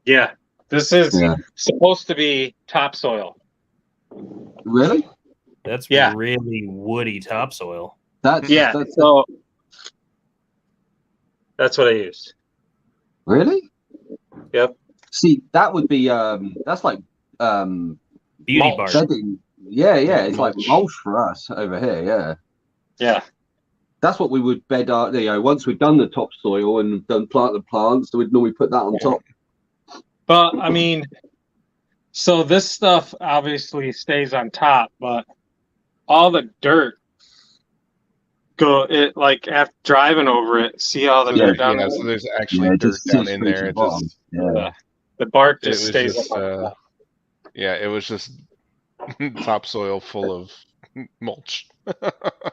Yeah, this is Yeah. supposed to be topsoil. Really? That's Yeah. really woody topsoil. That's So that's what I used. really. Yep. See, that would be that's like Beauty Mulch. bark. bedding. Yeah, it's like mulch. mulch for us over here. Yeah. Yeah. That's what we would bed our, once we've done the topsoil and done plant the plants, so we'd normally put that on top. But I mean, so this stuff obviously stays on top, but all the dirt like after driving over it, see all the So dirt down yeah, there? so there's actually Yeah, it dirt just down sits in through there. to It the bottom. just Yeah. The bark it just was stays just up on top. yeah, it was just topsoil full of mulch. Are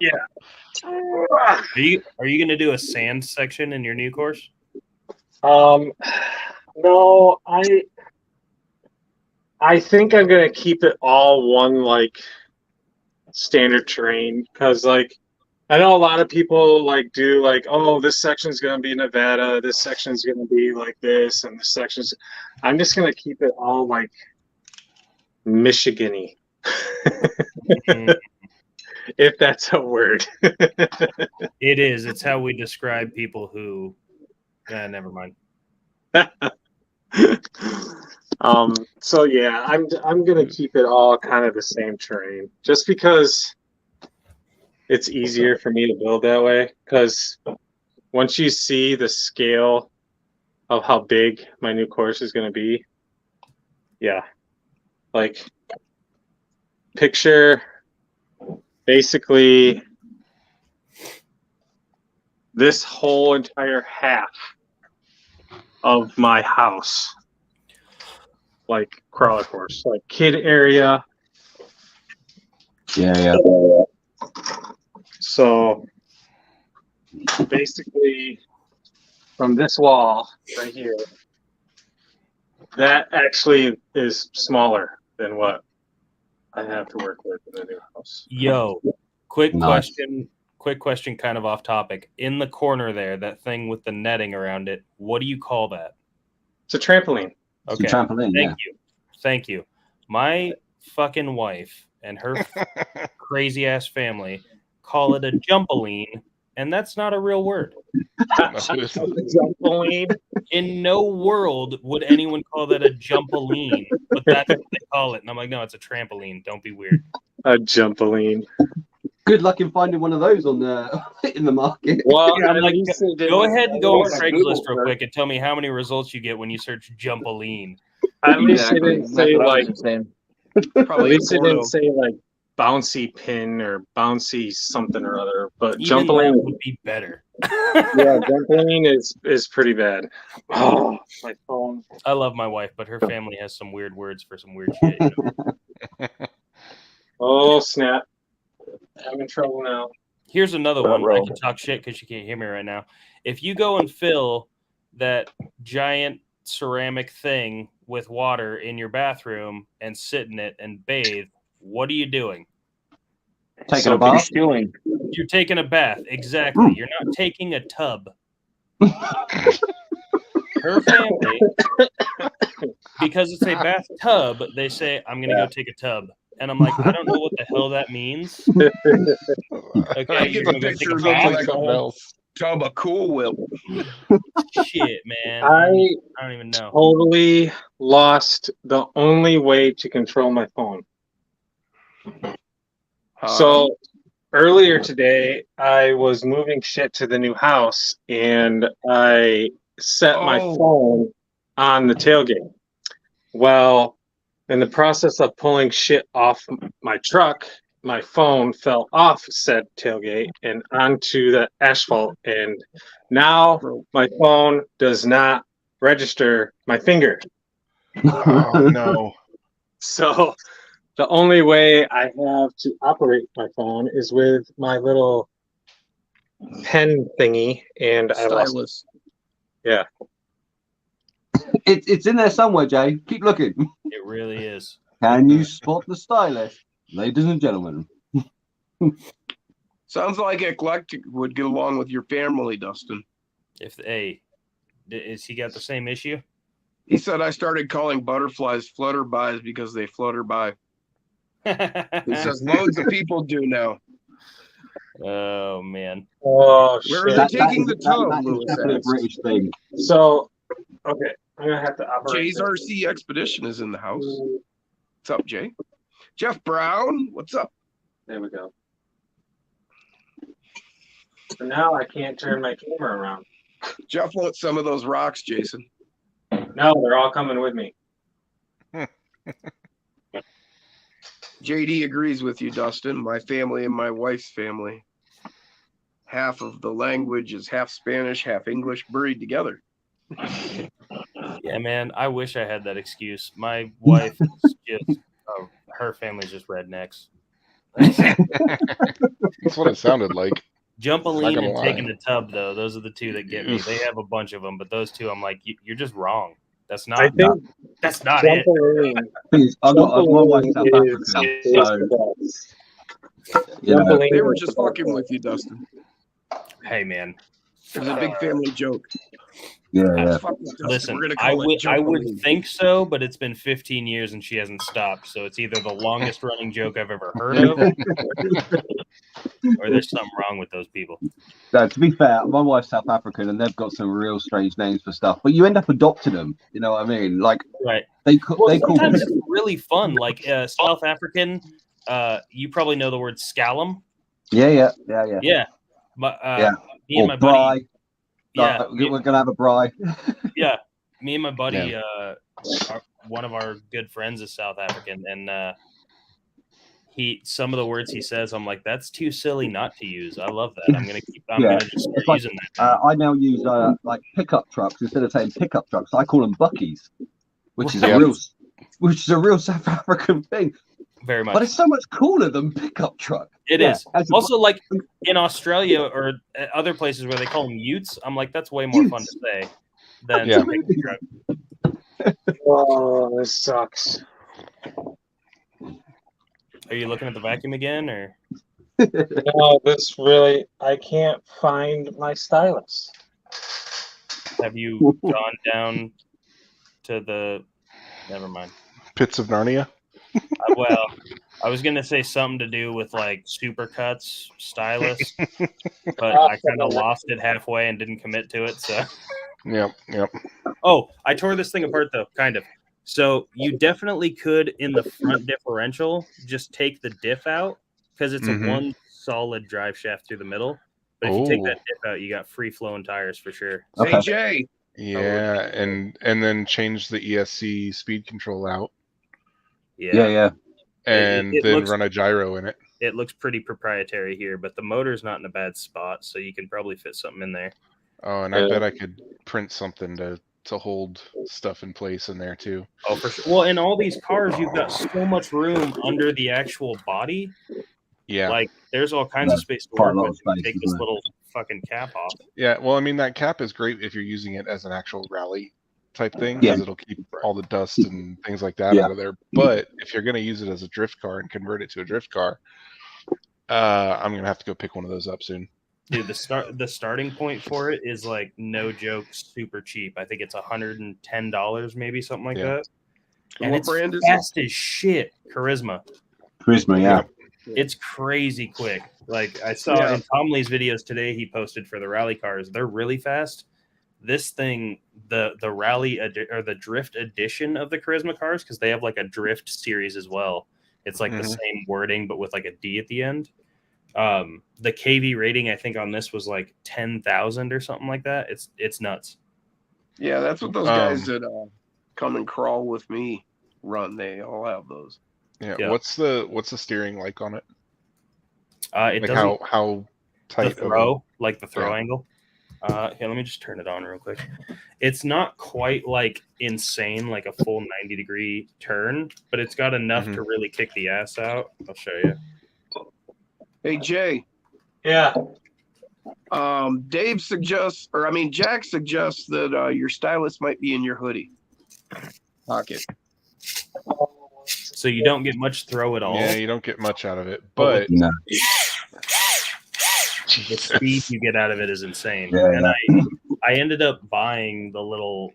you going to do a sand section in your new course? No, I think I'm gonna keep it all one like standard terrain, because like I know a lot of people like do like, oh, this section's gonna be Nevada, this section's gonna be like this, and this section's. I'm just gonna keep it all like Michigan-y. If that's a word. It is. It's how we describe people who. Never mind. So yeah, I'm gonna keep it all kind of the same terrain, just because it's easier for me to build that way. Because once you see the scale of how big my new course is gonna be, yeah, like picture basically this whole entire half of my house, like crawler course, like kid area. Yeah. So basically, from this wall right here, that actually is smaller than what I have to work with in the new house. Yo, quick Nice. question, kind of off topic. In the corner there, that thing with the netting around it, what do you call that? It's a trampoline. It's Okay. a trampoline. Thank you. My fucking wife and her crazy ass family call it a jumpaline, and that's not a real word. Trampoline. In no world would anyone call that a jumpaline, but that's what they call it. And I'm like, no, it's a trampoline. Don't be weird. A jumpaline. Good luck in finding one of those on the in the market. Well, Yeah, I'm at like, least they didn't- go ahead and go on Or a Craigslist Google real search. quick and tell me how many results you get when you search jumpaline. At least they Exactly. didn't That's say what I like. was saying. At Probably least they Gordo. didn't say like bouncy pin or bouncy something or other. But Even that jumpaline, would be better. yeah, jumpaline is pretty bad. Oh, my phone. I love my wife, but her family has some weird words for some weird shit. You know? Oh snap! I'm in trouble now. Here's another one. I Ruh-roh. can talk shit because you can't hear me right now. If you go and fill that giant ceramic thing with water in your bathroom and sit in it and bathe, what are you doing? Taking So a bath. Doing. You're taking a bath. Exactly. You're not taking a tub. Her family, because it's a bathtub, they say, I'm going to go take a tub. And I'm like, I don't know what the hell that means. Okay, I you're get the going to go take picture a of bath? like a whole tub of Cool Whip. Shit, man. I I don't even know. totally lost the only way to control my phone. So earlier today, I was moving shit to the new house, and I set my phone on the tailgate. Well, in the process of pulling shit off my truck, my phone fell off said tailgate and onto the asphalt, and now my phone does not register my finger. Oh no. So the only way I have to operate my phone is with my little pen thingy, and I lost. Stylus. Yeah. It's in there somewhere, Jay. Keep looking. It really is. Can you spot the stylus, ladies and gentlemen? Sounds like eclectic would get along with your family, Dustin. Is he got the same issue? He said I started calling butterflies flutterbys because they flutter by. He says loads of people do now. Oh man. Oh Where shit. are they taking the tub, That is Lewis definitely a asks. British thing. So, okay, I'm gonna have to operate. Jay's RC Expedition is in the house. What's up, Jay? Jeff Brown, what's up? There we go. So now I can't turn my camera around. Jeff wants some of those rocks, Jason. No, they're all coming with me. JD agrees with you, Dustin. My family and my wife's family. Half of the language is half Spanish, half English, buried together. Yeah, man. I wish I had that excuse. My wife is just her family's just rednecks. That's what it sounded like. Jumpaline and lie. taking the tub, though, those are the two that get me. They have a bunch of them, but those two, I'm like, you're just wrong. That's not. I think That's not it. Jumpaline Please, I've got my wife's South African, is so the best. you know, Jumpaline They were is just the fucking best. with you, Dustin. Hey, man. It was a big family joke. yeah. Fuck with Dustin. Listen, We're gonna I call it would Jumpaline. think so, but it's been 15 years and she hasn't stopped. So it's either the longest running joke I've ever heard of, or there's something wrong with those people. No, to be fair, my wife's South African, and they've got some real strange names for stuff. But you end up adopting them. You know what I mean? Like Right. they call Sometimes it's really fun. Like South African, you probably know the word scallum. Yeah. Yeah. But, Yeah. me and Or my bry. buddy. Yeah. We're gonna have a bry. Yeah. Me and my buddy, one of our good friends is South African, and some of the words he says, I'm like, that's too silly not to use. I love that. I'm gonna just start using that. I now use like pickup trucks instead of saying pickup trucks. I call them buckies, which is a real South African thing. Very much. But it's so much cooler than pickup truck. It is. Also, like in Australia or other places where they call them utes, I'm like, that's way more fun to say than pickup truck. Oh, this sucks. Are you looking at the vacuum again, or? No, this really, I can't find my stylus. Have you gone down to the? Never mind. Pits of Narnia. Well, I was gonna say something to do with like Supercuts stylus, but I kind of lost it halfway and didn't commit to it. So. Yep. Oh, I tore this thing apart though, kind of. So you definitely could, in the front differential, just take the diff out because it's a one solid drive shaft through the middle. But if you take that diff out, you got free flowing tires for sure. Okay. Hey, Jay. Yeah, and then change the ESC speed control out. Yeah. And It then looks- run a gyro in it. It looks pretty proprietary here, but the motor's not in a bad spot, so you can probably fit something in there. Oh, and I bet I could print something to hold stuff in place in there too. Oh, for sure. Well, in all these cars, you've got so much room under the actual body. Yeah. Like, there's all kinds of space to Quite a work lot with. of space, Take isn't this there? little fucking cap off. Yeah, well, I mean, that cap is great if you're using it as an actual rally type thing, because it'll keep all the dust and things like that out of there. But if you're going to use it as a drift car and convert it to a drift car, I'm going to have to go pick one of those up soon. Dude, the starting point for it is like, no joke, super cheap. I think it's $110, maybe something like that. And What it's brand is fast as shit. Charisma. Yeah. It's crazy quick. Like I saw in Tom Lee's videos today, he posted for the rally cars. They're really fast. This thing, the rally or the drift edition of the Charisma cars, because they have like a drift series as well. It's like the same wording, but with like a D at the end. The KV rating, I think, on this was like 10,000 or something like that. It's nuts. Yeah, that's what those guys that come and crawl with me run. They all have those. Yeah. What's the steering like on it? It like doesn't how tight the throw, like the throw angle. Here, let me just turn it on real quick. It's not quite like insane, like a full 90-degree turn, but it's got enough to really kick the ass out. I'll show you. Hey, Jay. Yeah. Jack suggests that your stylus might be in your hoodie pocket. So you don't get much throw at all. Yeah, you don't get much out of it, but No. the speed you get out of it is insane. Yeah, and I ended up buying the little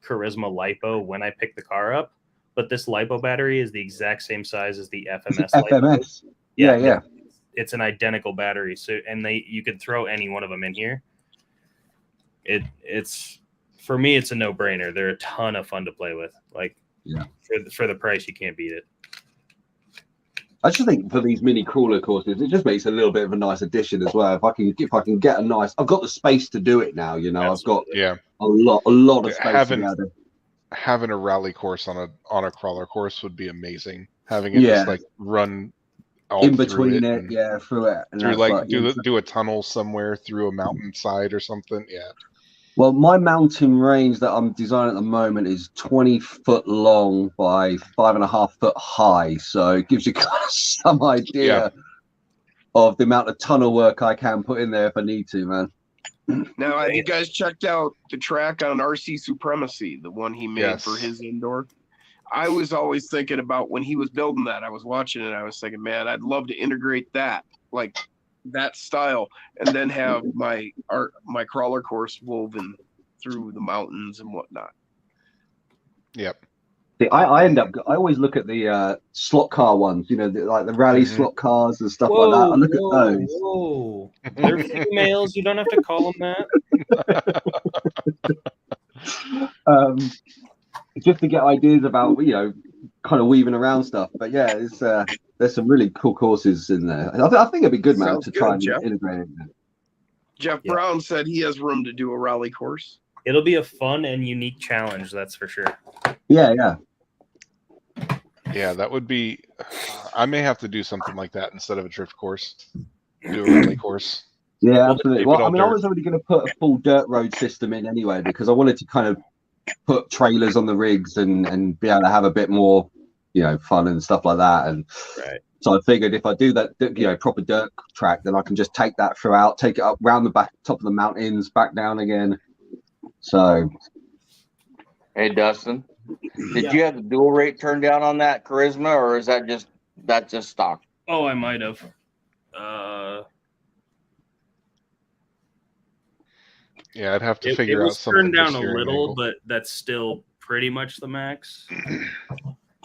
Charisma LiPo when I picked the car up, but this LiPo battery is the exact same size as the FMS LiPo. FMS. Yeah. It's an identical battery. So you could throw any one of them in here. It's for me, it's a no-brainer. They're a ton of fun to play with. Like for the price, you can't beat it. I just think for these mini crawler courses, it just makes a little bit of a nice addition as well. If I can get a nice, I've got the space to do it now. You know, Absolutely. I've got a lot of space. Having a rally course on a crawler course would be amazing. Having it just like run all in between it, through it, and through like do a tunnel somewhere through a mountainside or something. Yeah. Well, my mountain range that I'm designing at the moment is 20 foot long by 5.5 foot high. So it gives you kind of some idea of the amount of tunnel work I can put in there if I need to, man. Now, have you guys checked out the track on RC Supremacy, the one he made for his indoor? I was always thinking about when he was building that. I was watching it. I was thinking, man, I'd love to integrate that, like that style, and then have my crawler course woven through the mountains and whatnot. Yep. See, I always look at the slot car ones, you know, like the rally slot cars and stuff like that. I look at those. Whoa. They're females. You don't have to call them that. Just to get ideas about, you know, kind of weaving around stuff. But yeah, there's some really cool courses in there. I think it'd be good, man, to try and integrate it. Jeff Brown said he has room to do a rally course. It'll be a fun and unique challenge, that's for sure. Yeah, that would be. I may have to do something like that instead of a drift course. Do a rally course. Yeah, absolutely. Well, I mean, I was already going to put a full dirt road system in anyway because I wanted to kind of put trailers on the rigs and be able to have a bit more, you know, fun and stuff like that. And so I figured if I do that, you know, proper dirt track, then I can just take that throughout, take it up round the back, top of the mountains, back down again. So, hey, Dustin, did you have the dual rate turned down on that Charisma, or is that just stock? Oh, I might have. Yeah, I'd have to figure out something. It was turned down a little, but that's still pretty much the max.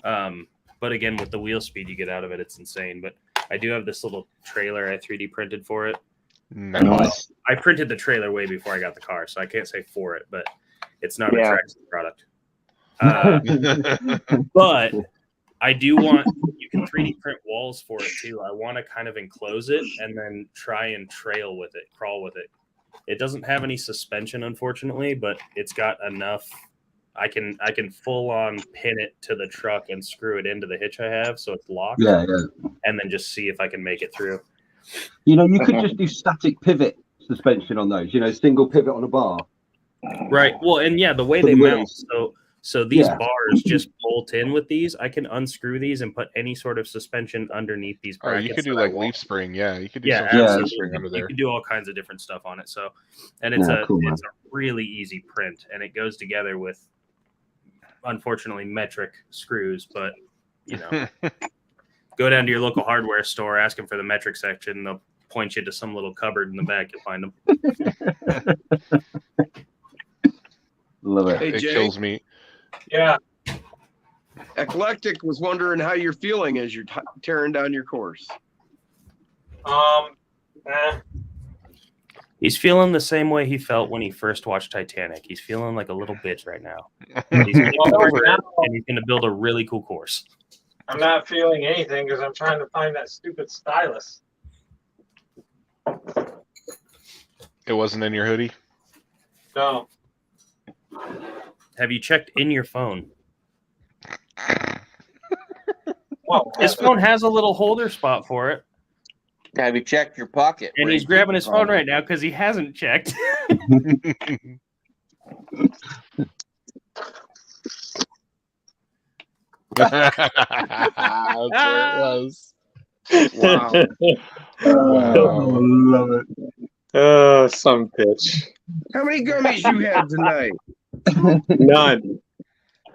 But again, with the wheel speed you get out of it, it's insane. But I do have this little trailer I 3D printed for it. Nice. I printed the trailer way before I got the car, so I can't say for it, but it's not a Traxxas product. But I do want, you can 3D print walls for it too. I want to kind of enclose it and then try and trail with it, crawl with it. It doesn't have any suspension, unfortunately, but it's got enough. I can full on pin it to the truck and screw it into the hitch I have, so it's locked. Yeah. And then just see if I can make it through. You know, you could just do static pivot suspension on those. You know, single pivot on a bar. Right. Well, and yeah, the way they mount. So these bars just bolt in with these. I can unscrew these and put any sort of suspension underneath these brackets. You could do like leaf spring. Yeah, you could do leaf spring under there. You can do all kinds of different stuff on it. So, and it's a really easy print, and it goes together with, unfortunately, metric screws. But you know, go down to your local hardware store, ask them for the metric section. They'll point you to some little cupboard in the back. You'll find them. Love it. Hey, it Jay. Kills me. Yeah. Eclectic was wondering how you're feeling as you're tearing down your course. He's feeling the same way he felt when he first watched Titanic. He's feeling like a little bitch right now. He's going to get over it, and he's going to build a really cool course. I'm not feeling anything because I'm trying to find that stupid stylus. It wasn't in your hoodie? No. Have you checked in your phone? Whoa. His phone has a little holder spot for it, Have you checked your pocket? and where he's you grabbing keep his the phone right now because he hasn't checked. That's where it was. Wow. Wow. Love it. Some bitch. How many gummies you had tonight? None.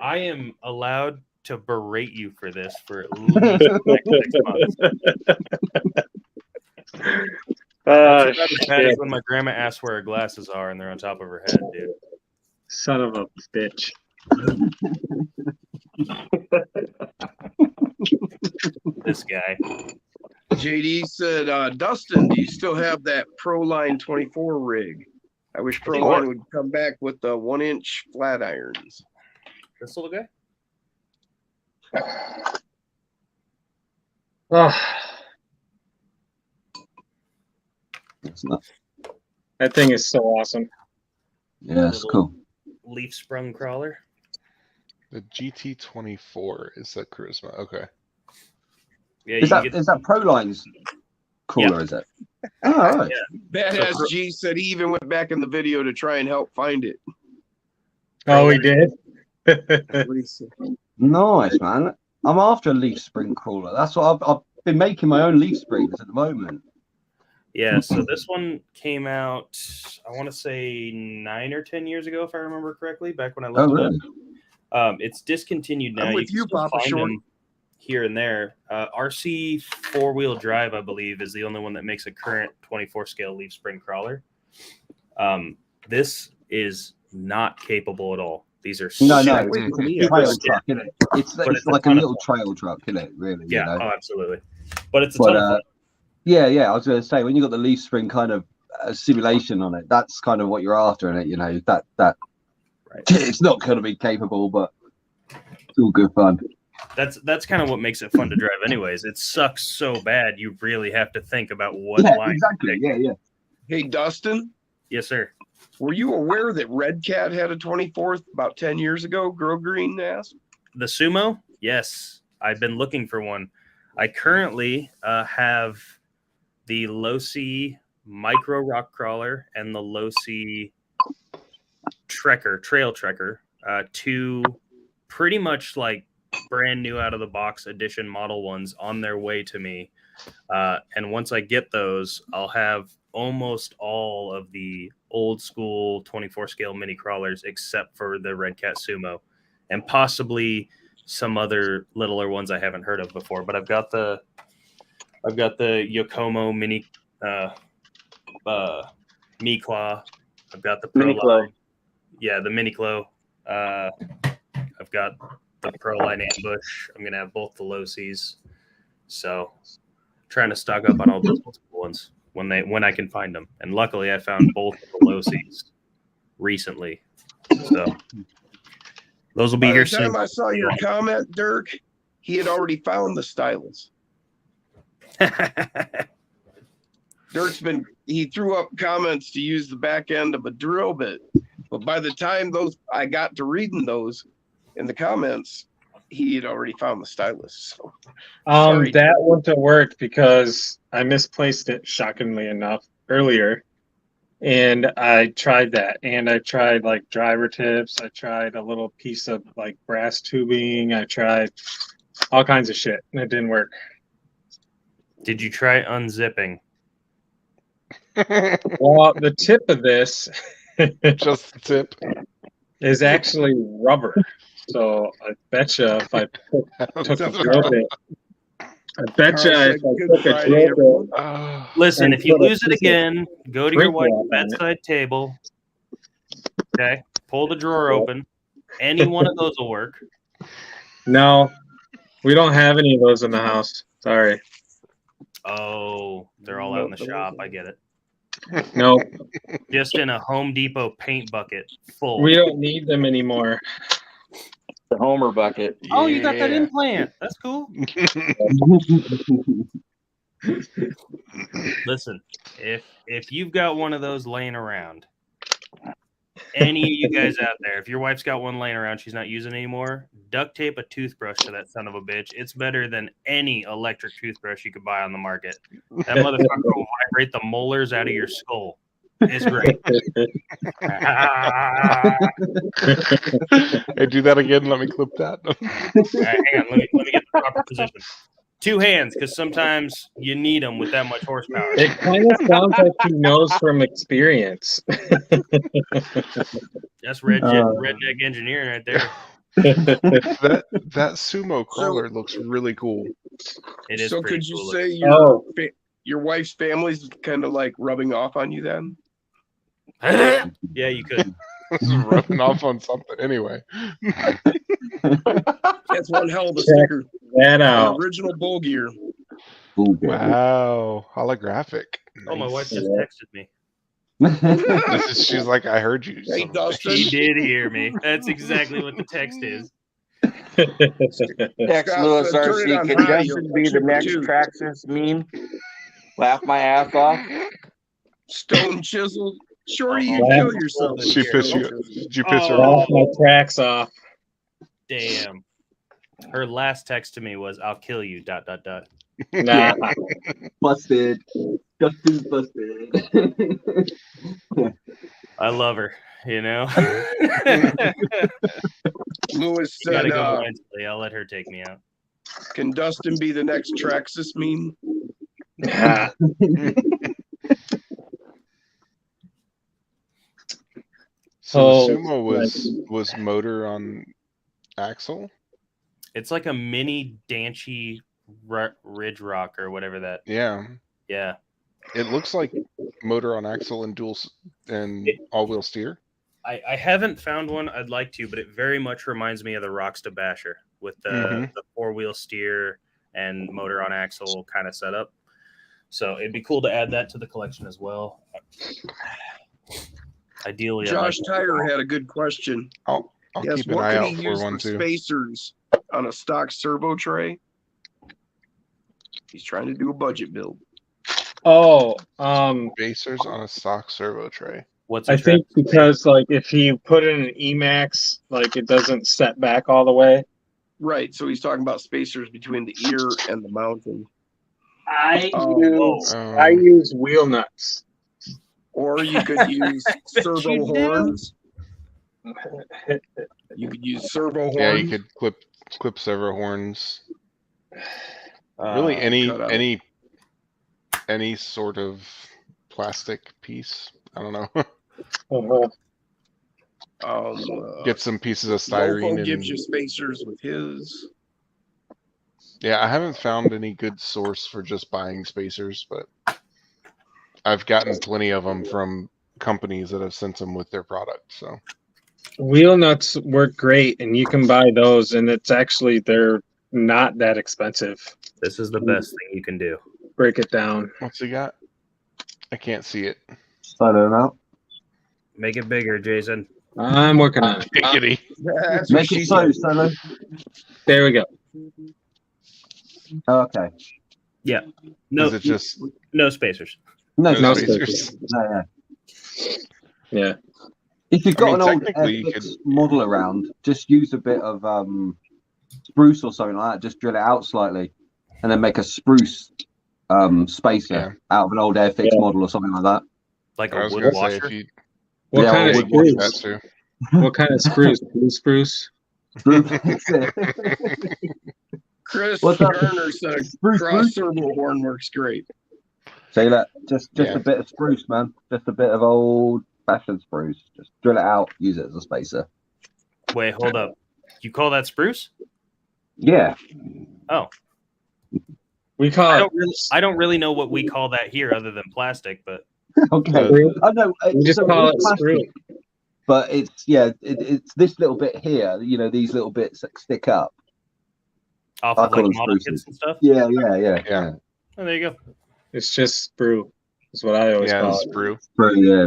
I am allowed to berate you for this for at least the next 6 months. That's about as bad as when my grandma asks where her glasses are and they're on top of her head, dude. Son of a bitch. This guy. JD said, Dustin, do you still have that Proline 24 rig? I wish Proline would come back with the 1-inch flat irons. This little guy? It's not- That thing is so awesome. Yeah, it's cool. Leaf sprung crawler. The GT24 is the Charisma. Okay. Yeah, Is that Proline's crawler? Is it? Oh, all right. Badass G said he even went back in the video to try and help find it. Oh, we did? That's what he said. Nice, man. I'm after a leaf spring crawler. That's what I've been making my own leaf springs at the moment. Yeah, so this one came out, I want to say 9 or 10 years ago, if I remember correctly, back when I looked it up. It's discontinued now. I'm with you, can still Papa find Short. them here and there. RC 4-wheel drive, I believe, is the only one that makes a current 24 scale leaf spring crawler. This is not capable at all. These are No, super it's a trail truck, isn't it? It's like a little trail truck, isn't it? Really? Yeah, You know? oh, absolutely. But it's a ton of fun. Yeah. I was going to say, when you got the leaf spring kind of simulation on it, that's kind of what you're after in it. You know, that Right. It's not going to be capable, but it's all good fun. That's kind of what makes it fun to drive, anyways. It sucks so bad you really have to think about what Yeah, line. exactly. Yeah. Hey, Dustin, Yes, sir. were you aware that Red Cat had a 24th about 10 years ago? Grow Green asked. The Sumo? Yes, I've been looking for one. I currently have the Low C Micro Rock Crawler and the Low C Trail Trekker, two pretty much like brand new out of the box edition model ones on their way to me. And once I get those, I'll have almost all of the old school 24 scale mini crawlers except for the Red Cat Sumo and possibly some other littler ones I haven't heard of before. But I've got the Yokomo mini Miqua. I've got the Proline. Yeah, the Mini Clo. I've got the Proline Ambush. I'm gonna have both the Low Cs. So trying to stock up on all those multiple ones when I can find them. And luckily I found both of the Low Cs recently. So those will be here soon. By the time I saw your comment, Dirk, he had already found the stylus. He threw up comments to use the back end of a drill bit. But by the time I got to reading those in the comments, he had already found the stylus. So, sorry. That wouldn't have worked because I misplaced it, shockingly enough, earlier. And I tried that. And I tried like driver tips. I tried a little piece of like brass tubing. I tried all kinds of shit. And it didn't work. Did you try unzipping? Well, the tip of this Just the tip. is actually rubber. So I betcha if I took a drill bit, Listen, if you lose it again, go to your wife's bedside table. Okay, pull the drawer open. Any one of those will work. No, we don't have any of those in the house. Sorry. Oh, they're all out in the shop. I get it. No, Just in a Home Depot paint bucket full. we don't need them anymore. The Homer bucket. Oh, you got that Yeah. implant. That's cool. Listen, if you've got one of those laying around, any of you guys out there, if your wife's got one laying around she's not using anymore, duct tape a toothbrush to that son of a bitch. It's better than any electric toothbrush you could buy on the market. That motherfucker will vibrate the molars out of your skull. It's great. Hey, do that again. Let me clip that. All right, hang on. Let me get the proper position. 2 hands, because sometimes you need them with that much horsepower. It kind of sounds like he knows from experience. That's redneck engineering right there. That sumo crawler looks really cool. It is. So pretty could you cool say looking. your wife's family's kind of like rubbing off on you then? Yeah, you could. This is rubbing off on something anyway. That's one hell of a sticker. That An out. original bull gear. Wow, holographic. Oh, my wife just Yeah. texted me. She's like, I heard you. Hey, son of a Dustin. She did hear me. That's exactly what the text is. Text Scott Lewis said, "Turn it RC. on Can high, Justin you'll be the shoot next two." Traxxas meme? Laugh my ass off. Stone chisel. Shorty, you Uh-oh. kill yourself. She pissed you. Did you piss her Oh. off? Off my tracks off. Damn. Her last text to me was, "I'll kill you." ... Nah. Busted. Justin's busted. I love her. You know. Lewis You gotta said, go mentally. I'll let her take me out. "Can Dustin be the next Traxxas meme?" Nah. So Oh, the sumo was motor on axle. It's like a mini Danchy Ridge Rock or whatever that. Yeah, Yeah. it looks like motor on axle and all-wheel steer. I haven't found one. I'd like to, but it very much reminds me of the Rocksta Basher with the 4-wheel steer and motor on axle kind of setup. So it'd be cool to add that to the collection as well. Ideally, Josh Tyler had a good question. I'll Yes, keep an what eye can out he for use one for too. spacers on a stock servo tray? He's trying to do a budget build. Oh, Spacers on a stock servo tray. What's I think because like if you put in an Emax, like it doesn't set back all the way. Right, so he's talking about spacers between the ear and the mountain. I Oh. use wheel nuts. Or you could use servo you do? horns. You could use servo horns. Yeah, you could clip servo horns. Really, cut out. any sort of plastic piece. I don't know. Get some pieces of styrene. Lovo gives you spacers with his. Yeah, I haven't found any good source for just buying spacers, but I've gotten plenty of them from companies that have sent them with their product. So Wheel nuts work great, and you can buy those, and they're not that expensive. This is the best thing you can do. Break it down. what's he got? I can't see it. Solo out. Make it bigger, Jason. I'm working on it. Giggity. That's what Make she it so, said. Solo. There we go. Okay. No, Is it just no spacers. No, no No spacers? yeah. Yeah. If you've I got mean, an old technically, you FX model around, just use a bit of spruce or something like that. Just drill it out slightly, and then make a spruce spacer out of an old Airfix model or something like that. Like I a was wood gonna say washer. if you What Yeah, kind of well, would wash that spruce? too. What kind of spruce? Blue spruce? Chris What's that? Garner said Spruce, cross spruce? servo horn works great. See that? Just Yeah. a bit of spruce, man. Just a bit of old fashioned spruce. Just drill it out. Use it as a spacer. Wait, hold up. You call that spruce? Yeah. Oh, We call it. I don't really know what we call that here other than plastic, but Okay. Spruce. I know. We just so call it it's plastic, spruce. but it's it's this little bit here. You know, these little bits that stick up. off I of call like them model spruces. kits and stuff. Yeah. Oh, there you go. It's just sprue. Is what I always Yeah, call the it. sprue. Sprue, yeah,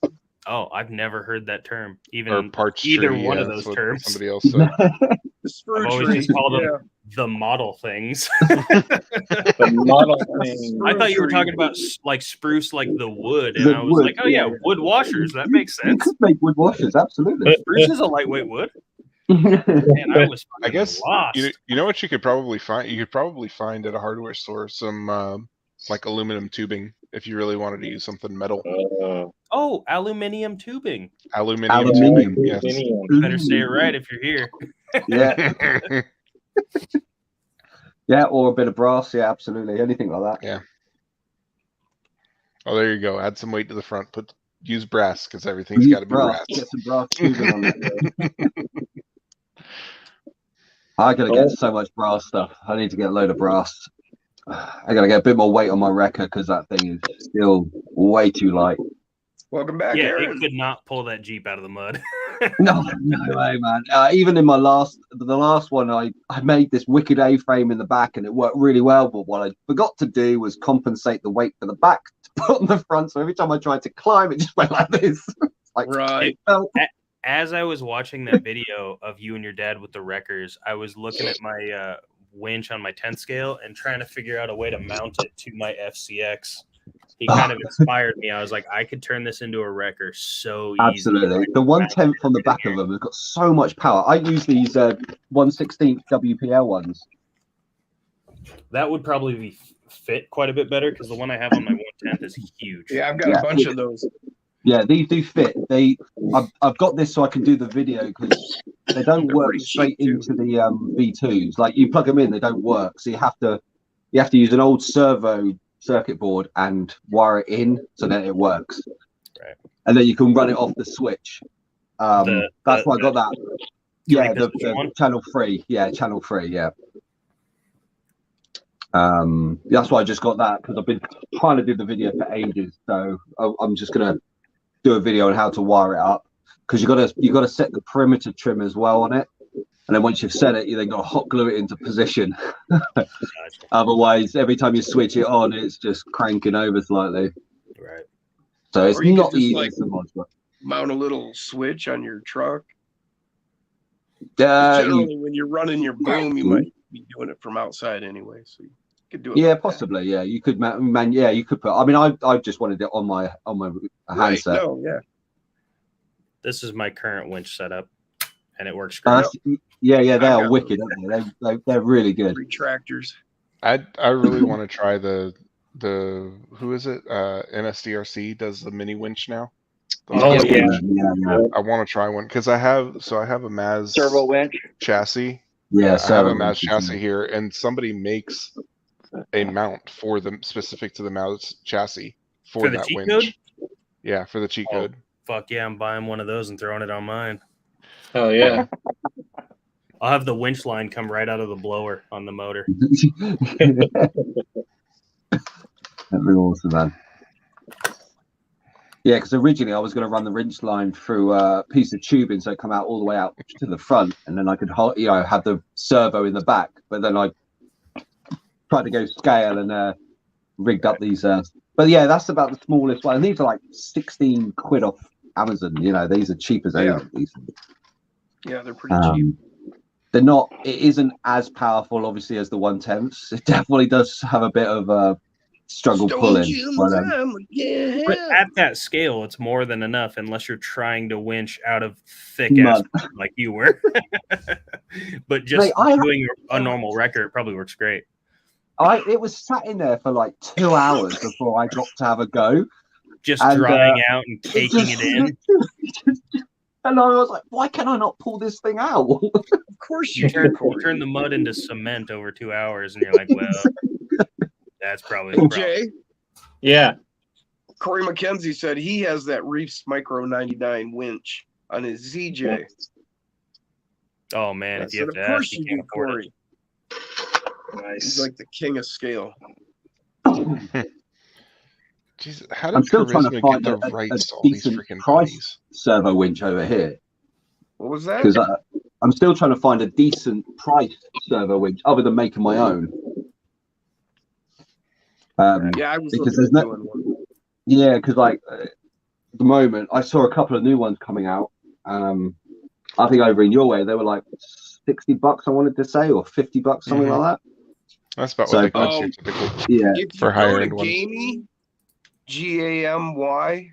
sprue. Oh, I've never heard that term. Or Even parch either tree, one of yeah, those that's what terms. somebody else said. The I've spruce always tree. just called them Yeah. the model things. The model thing. I thought you were Tree. talking about like spruce, like the wood, and The I was wood, like, oh yeah, wood washers. That makes You sense. could make wood washers, absolutely. Spruce is a lightweight wood. Man, I was I fucking guess lost. you know what you could probably find. You could probably find at a hardware store some like aluminum tubing if you really wanted to use something metal. Oh, aluminium tubing. Aluminium Aluminium. tubing. Yes. You better say it right if you're here. Yeah, yeah, or a bit of brass. Yeah, absolutely, anything like that. Yeah. Oh, there you go. Add some weight to the front. Use brass because everything's Use got to be brass. Get some brass tubing on it. I gotta get so much brass stuff. I need to get a load of brass. I gotta get a bit more weight on my wrecker because that thing is still way too light. Welcome back, Yeah, Aaron. it could not pull that Jeep out of the mud. No way, man. Even in the last one, I made this wicked A-frame in the back, and it worked really well. But what I forgot to do was compensate the weight for the back to put on the front. So every time I tried to climb, it just went like this. Like, Right. As I was watching that video of you and your dad with the wreckers, I was looking at my winch on my 10 scale and trying to figure out a way to mount it to my FCX. He kind of inspired me. I was like, I could turn this into a wrecker so easy. Absolutely. The 1/10 on the back of them has got so much power. I use these 1/16 WPL ones. That would probably fit quite a bit better because the one I have on my 1/10 is huge. Yeah, I've got a bunch of those. Yeah, these do fit. I've got this so I can do the video because they don't They're work pretty straight cheap, into the V2s. Like you plug them in, they don't work. So you have to use an old servo circuit board and wire it in so that it works. Right. And then you can run it off the switch. That's why I got that. Yeah, the channel 3. Yeah, channel 3. Yeah. That's why I just got that because I've been trying to do the video for ages. So I'm just gonna do a video on how to wire it up because you gotta set the perimeter trim as well on it, and then once you've set it, you then got to hot glue it into position. Otherwise, every time you switch it on, it's just cranking over slightly. Right. So it's Or you not could just, easy. like, so much, but Mount a little switch on your truck. Generally, when you're running your boom, you might be doing it from outside anyway, so you could do it. yeah, like that. possibly. Yeah, you could, man. Yeah, you could put. I mean, I just wanted it on my Right. handset. No, yeah. This is my current winch setup, and it works great. Yeah, they I've are got wicked, aren't they? They're really good. Retractors. I really want to try the who is it? NSDRC does the mini winch now. Oh, yeah. I want to try one because I have a Maz Servo winch. chassis. Yeah, I have a Maz chassis here, and somebody makes a mount for them specific to the Maz chassis for the that cheat winch. code? Yeah, for the cheat code. Fuck yeah, I'm buying one of those and throwing it on mine. Oh yeah. I'll have the winch line come right out of the blower on the motor. That'd be awesome, man. Yeah, because originally I was going to run the winch line through a piece of tubing, so it come out all the way out to the front, and then I could, have the servo in the back. But then I tried to go scale and rigged up these. But yeah, that's about the smallest one. And these are like 16 quid off Amazon. These are cheap as anything. Yeah, they're pretty cheap. They're not. It isn't as powerful, obviously, as the 1/10s. It definitely does have a bit of struggle pulling. But at that scale, it's more than enough unless you're trying to winch out of thick ass like you were. But just doing a normal wrecker, it probably works great. It was sat in there for like 2 hours before I got to have a go. Just drying out and caking it in. And I was like, why can I not pull this thing out? Of course you turn the mud into cement over 2 hours, and you're like, well, that's probably the problem. Jay? Yeah. Corey McKenzie said he has that Reefs Micro 99 winch on his ZJ. Oh, man, if you have to ask, of course you you can't do, afford Corey. Nice. He's like the king of scale. Jeez, how I'm did still trying to Charisma find get the a rights to all these decent freaking price buddies? servo winch over here. What was that? Because I'm still trying to find a decent price servo winch other than making my own. Yeah, I was because looking there's at doing one. Yeah, because the moment. I saw a couple of new ones coming out. I think over in your way they were like $60, I wanted to say, or $50, something like that. That's about So, what they cost here typically. Yeah. If For you higher go to end ones. Gamey, GAMYRC,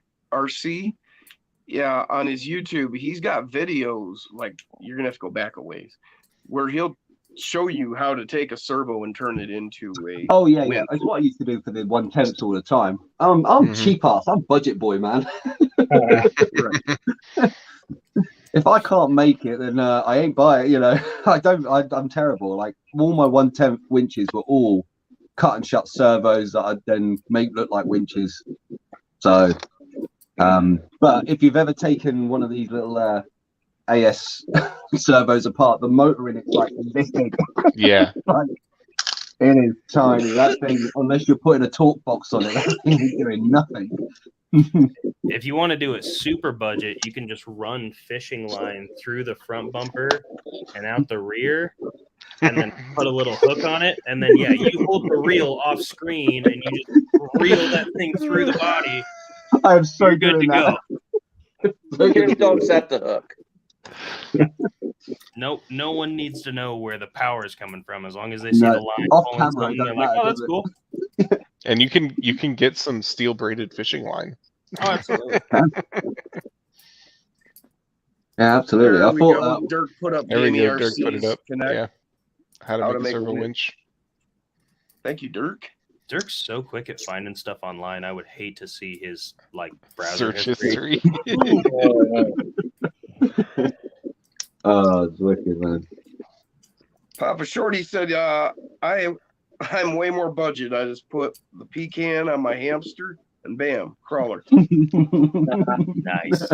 yeah, on his YouTube, he's got videos, like you're gonna have to go back a ways, where he'll show you how to take a servo and turn it into a Oh yeah, winch. yeah. That's what I used to do for the 1/10 all the time. I'm cheap ass. I'm budget boy, man. If I can't make it, then I ain't buy it. You know, I'm terrible. Like all my 1/10 winches were all cut and shut servos that I then make look like winches. So, but if you've ever taken one of these little AS servos apart, the motor in it's like this big. Yeah. Like, it is tiny. That thing, unless you're putting a torque box on it, that thing is doing nothing. If you want to do it super budget, you can just run fishing line through the front bumper and out the rear, and then put a little hook on it, and then you hold the reel off screen and you just reel that thing through the body. I am so You're good to go. Just don't set the hook. No one needs to know where the power is coming from. As long as they see the line off pulling camera, something, it they're doesn't like, matter, "Oh, that's does cool." And you can get some steel braided fishing line. Oh, absolutely. Yeah, absolutely. There I we thought go. Dirk put up There we Gamey go. Dirk put it RC's up. Connect. Yeah. How to make a servo winch. Thank you, Dirk. Dirk's so quick at finding stuff online. I would hate to see his browser Search history. history. oh, it's wicked, man. Papa Shorty said, I'm way more budget. I just put the pecan on my hamster and bam, crawler. Nice.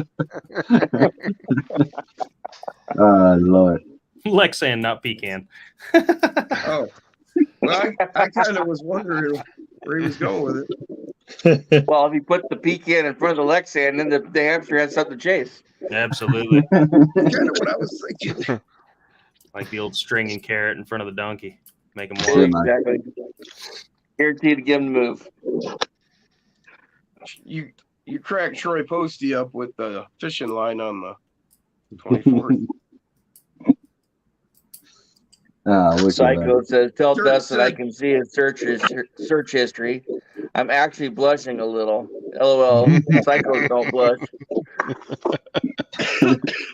Oh, Lord. Lexan, not pecan. Oh, well, I kind of was wondering where he was going with it. Well, if you put the pecan in front of the Lexan, then the hamster has something to chase. Absolutely. Kind of what I was thinking. Like the old string and carrot in front of the donkey. Make him Yeah, walk. man. Exactly. Guaranteed to give him the move. You cracked Troy Posty up with the fishing line on the 24th. Oh, wicked, man. Psycho says, tell Dirk Dustin I said- can see his search history. I'm actually blushing a little. LOL. Psychos don't blush.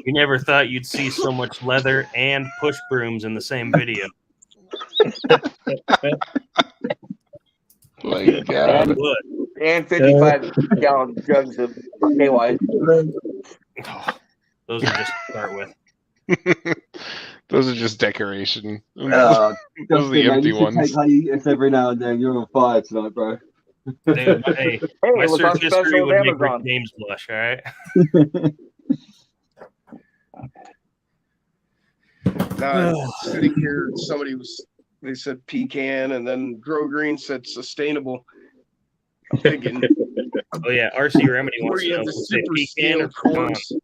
You never thought you'd see so much leather and push brooms in the same video. My God. You would. And 55-gallon jugs of KY. Oh, those are just to start with. Those are just decoration. Those are the empty ones. Take hiatus every now and then. You're on fire tonight, bro. Dude, hey, Hey, my it was on search special history with would make Rick Amazon. James blush, all right? Now, sitting here, they said pecan, and then Grow Green said sustainable. I'm thinking, Oh, yeah, RC Remedy where wants to you know have if the we say super pecan or steel pecan. course. It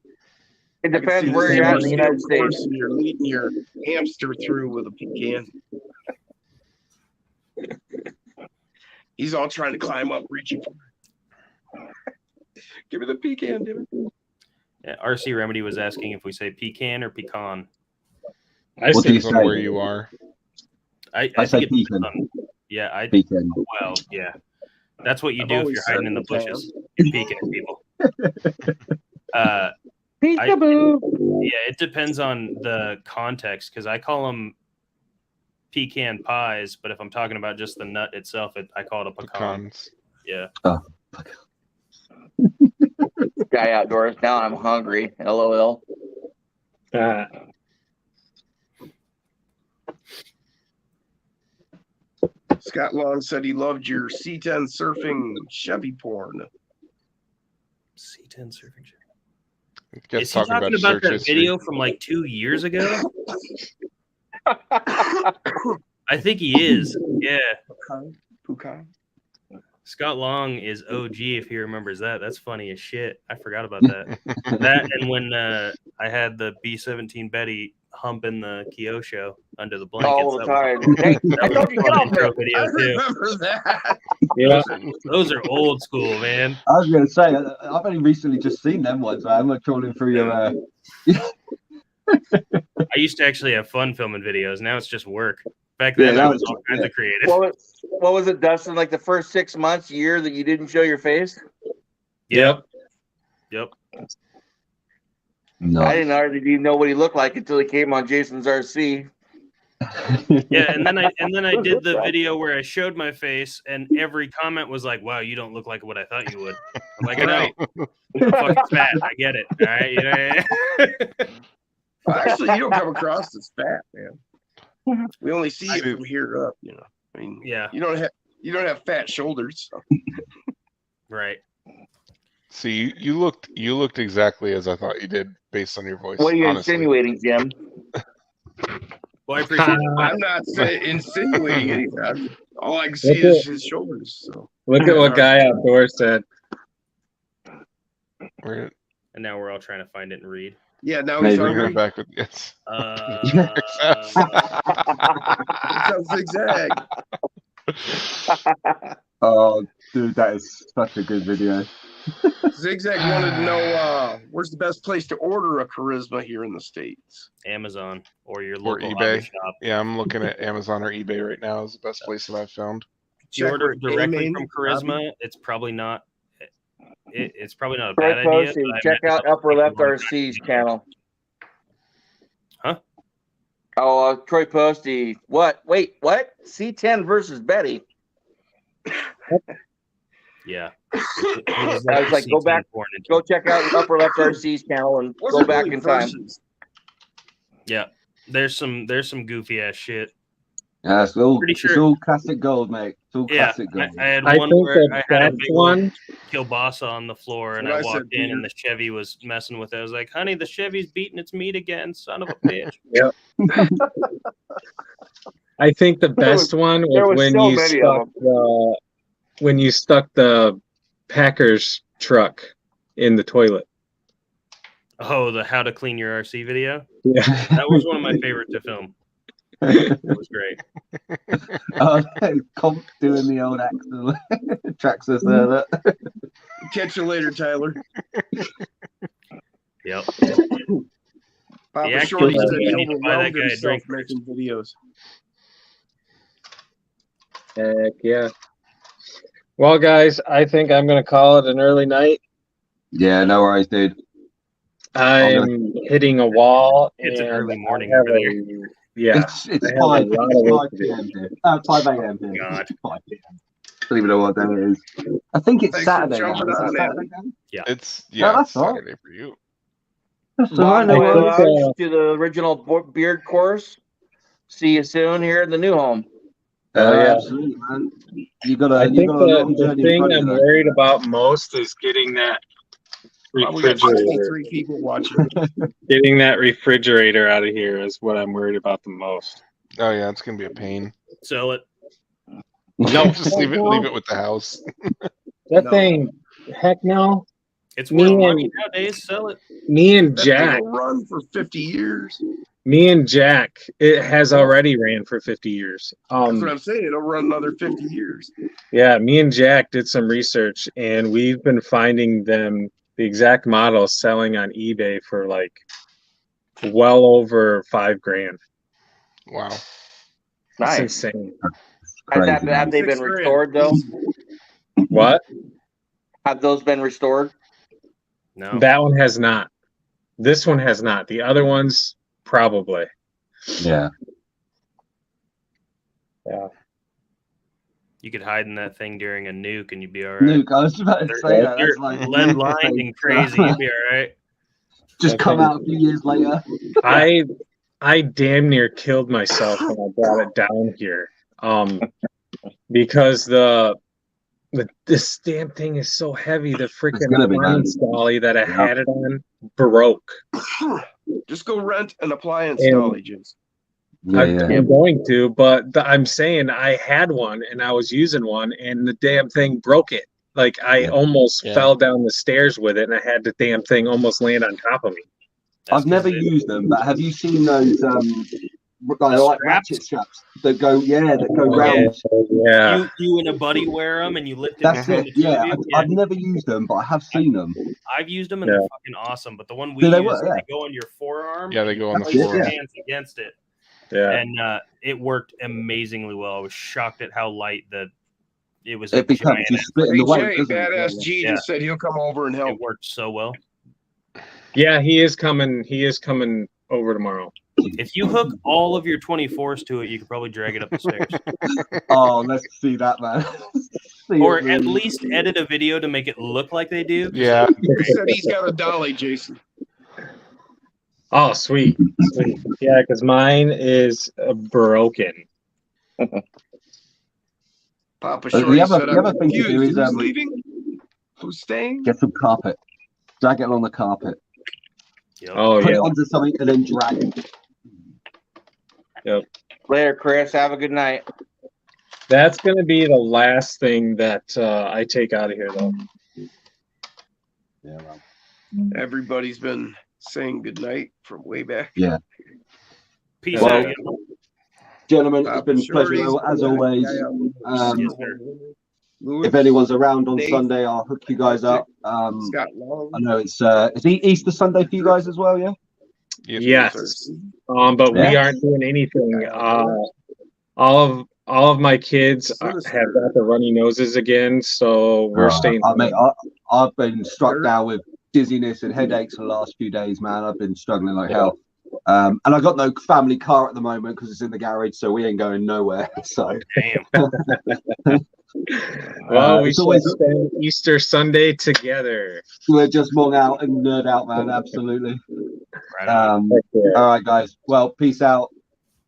I can depends see where the you're at in super the United steel course States. and you're leading your hamster through with a pecan. He's all trying to climb up, reaching for it. Give me the pecan, damn it. Yeah, RC Remedy was asking if we say pecan or pecan. I What do you Depends on say? where you are. I say think it pecan. depends on- Yeah, Pecan. well, yeah. That's what you I've do if always you're hiding said in the pecan. bushes. You're peeking people. Peekaboo. Yeah, it depends on the context because I call them pecan pies, but if I'm talking about just the nut itself, I call it a pecan. Pecans. Yeah. Guy outdoors. Now I'm hungry. LOL. Scott Long said he loved your C10 surfing Chevy porn. C10 surfing. Guess Is he talking about search that history. video from like 2 years ago? I think he is. Yeah. Pukai. Scott Long is OG if he remembers that. That's funny as shit. I forgot about that. That and when I had the B-17 Betty humping the Kyosho under the blankets. All the That was- time. Hey, I that was told you, a get fun off intro there. I video too. remember that. Yeah. Those are old school, man. I was going to say, I've only recently just seen them ones. I'm not trawling through your. I used to actually have fun filming videos. Now it's just work. Back then, Yeah, I that was was- all kinds of creative. What was it, Dustin? Like the first 6 months, year that you didn't show your face? Yep. No. I didn't already even know what he looked like until he came on Jason's RC. Yeah, and then I did the video where I showed my face, and every comment was like, "Wow, you don't look like what I thought you would." I'm like, "I know, I'm fucking fat. I get it. All right, you know." Actually, you don't come across as fat, man. We only see it from here up, you know. I mean, Yeah. you don't have fat shoulders. So. Right. See, you looked exactly as I thought you did based on your voice. What are you honestly. insinuating, Jim? Well, I appreciate it. I'm not insinuating anything. All I can see is his shoulders. So Look at what Guy Outdoors said. We're And now we're all trying to find it and read. yeah, now Maybe he's bringing hungry. it back with yes. Sounds zigzag. Oh, dude, that is such a good video. Zigzag wanted to know where's the best place to order a charisma here in the States. Amazon or your Or local eBay. hobby shop. Yeah, I'm looking at Amazon or eBay right now is the best place that I've found. If you order Check where directly Game from In, Charisma, it's probably not. It's probably not a Troy bad idea. Posty, but I check imagine out Upper Left people are trying RC's to- channel. Huh? Oh, Troy Posty. What? Wait, what? C10 versus Betty. Yeah. I was like, go back, go check out Upper Left RC's channel and What's go it back really in time. versus? Yeah. There's some goofy ass shit. Yeah, it's all, Pretty it's sure- all classic gold, mate. It's all Yeah. classic gold. I had I one think where the I had a best big one one. kielbasa on the floor, and That's I what I walked said, in, and Peter. the Chevy was messing with it. I was like, "Honey, the Chevy's beating its meat again, son of a bitch." I think the There best one there was was when so you many of stuck the Packers truck in the toilet. Oh, the how to clean your RC video. Yeah. That was one of my favorite to film. It was great. Comp doing the old axle. Traxxas there. That. Catch you later, Tyler. Yep. Papa Yeah, Shorty actually, said you he need to buy that overwhelmed guy a himself drink making videos. Heck yeah. Well, guys, I think I'm going to call it an early night. Yeah, no worries, dude. I'm hitting a wall. It's an and early morning I have over there. Yeah. It's I have 5 a lot of work 5 to do. p.m. here. 5 a.m. here. God. 5 p.m. Don't even know what day it is. I think it's Thanks for Saturday now. jumping Is it on, Saturday now? It's Yeah, it's that's all right. Saturday for you. That's all right, Long no way worries. large to the original beard course. See you soon here in the new home. Yeah. Absolutely, man. You I think got a long the journey in thing front of I'm you, though. worried about most is getting that Probably got refrigerator. 63 people watching. Getting that refrigerator out of here is what I'm worried about the most. Oh yeah, it's gonna be a pain. Sell it. No, Just leave it with the house. That No. thing, heck no. It's Me worth and- money nowadays. Sell it. Me and That thing Jack, will run for 50 years. it has already ran for 50 years. That's what I'm saying. It'll run another 50 years. Yeah, me and Jack did some research, and we've been finding them the exact model selling on eBay for like well over $5,000. Wow. It's Nice. insane. Have they been 6 grand. restored though? What? Have those been restored? No. That one has not. This one has not. The other ones probably. Yeah. Yeah. You could hide in that thing during a nuke, and you'd be all right. Nuke, I was about to say that. You're That's like lead lined and crazy. You'd be all right. Just come out a few years later. I damn near killed myself when I brought it down here. Because this damn thing is so heavy. The freaking gonna be appliance dolly that I had it on broke. Just go rent an appliance And- dolly, James. Yeah, yeah. I'm going to, but I'm saying I had one and I was using one, and the damn thing broke it. Like I almost Yeah. fell down the stairs with it, and I had the damn thing almost land on top of me. That's I've never 'cause used them, but have you seen those like straps? ratchet straps that go round. Yeah. You and a buddy wear them, and you lift it That's between it. the two Yeah, of you. I've never used them, but I have seen them. I've used them, and they're fucking awesome. But the one we Do they use, work? Yeah. they go on your forearm. Yeah, they and go you on the place your forearm. hands against it, Yeah. and it worked amazingly well. I was shocked at how light it was. It becomes you split in the weight, Jay, doesn't it? Badass G just said he'll come over and help. It worked so well. Yeah, he is coming. He is coming over tomorrow. If you hook all of your 24s to it, you could probably drag it up the stairs. Oh, let's see that, man. Or at least edit a video to make it look like they do. Yeah. He said he's got a dolly, Jason. Oh, sweet. Yeah, because mine is broken. Papa The Shorty other- said, the other I'm thing to do confused. is, Who's leaving? Who's staying? Get some carpet. Drag it along the carpet. Yep. Oh, Put yeah. it onto something and then drag it. Later, Chris. Have a good night. That's going to be the last thing that I take out of here, though. Yeah, well. Everybody's been saying goodnight from way back. Yeah. Peace Well, out. y'all. Gentlemen, it's Papa been a pleasure Shorty's as back. always. Yes, sir. Louis, If anyone's around on Dave, Sunday, I'll hook you guys up. Scott Long. I know it's Easter Sunday for you guys as well, yeah? Yes. But we aren't doing anything. All of my kids have got the runny noses again, so we're staying. I've been struck down with dizziness and headaches for the last few days, man. I've been struggling like hell. And I got no family car at the moment because it's in the garage, so we ain't going nowhere. So Damn. Well, we it's should always- spend Easter Sunday together. we're just long out and nerd out, man. Absolutely. Right on. All right, guys. Well, peace out,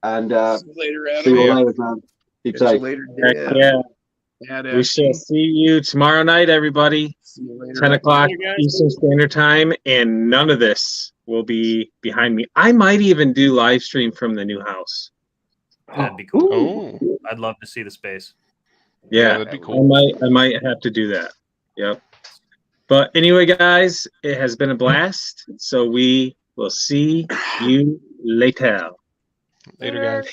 and See you later, see you Adam. all later, man. Keep Catch you safe. later, Yeah. Dad. We Badass shall G. see you tomorrow night, everybody. See you later. 10 o'clock Later, guys. Eastern Standard Time, and none of this will be behind me. I might even do live stream from the new house. That'd be cool. Oh, I'd love to see the space. Yeah, that'd be cool. I might have to do that. Yep. But anyway, guys, it has been a blast. So we will see you later. Later, guys.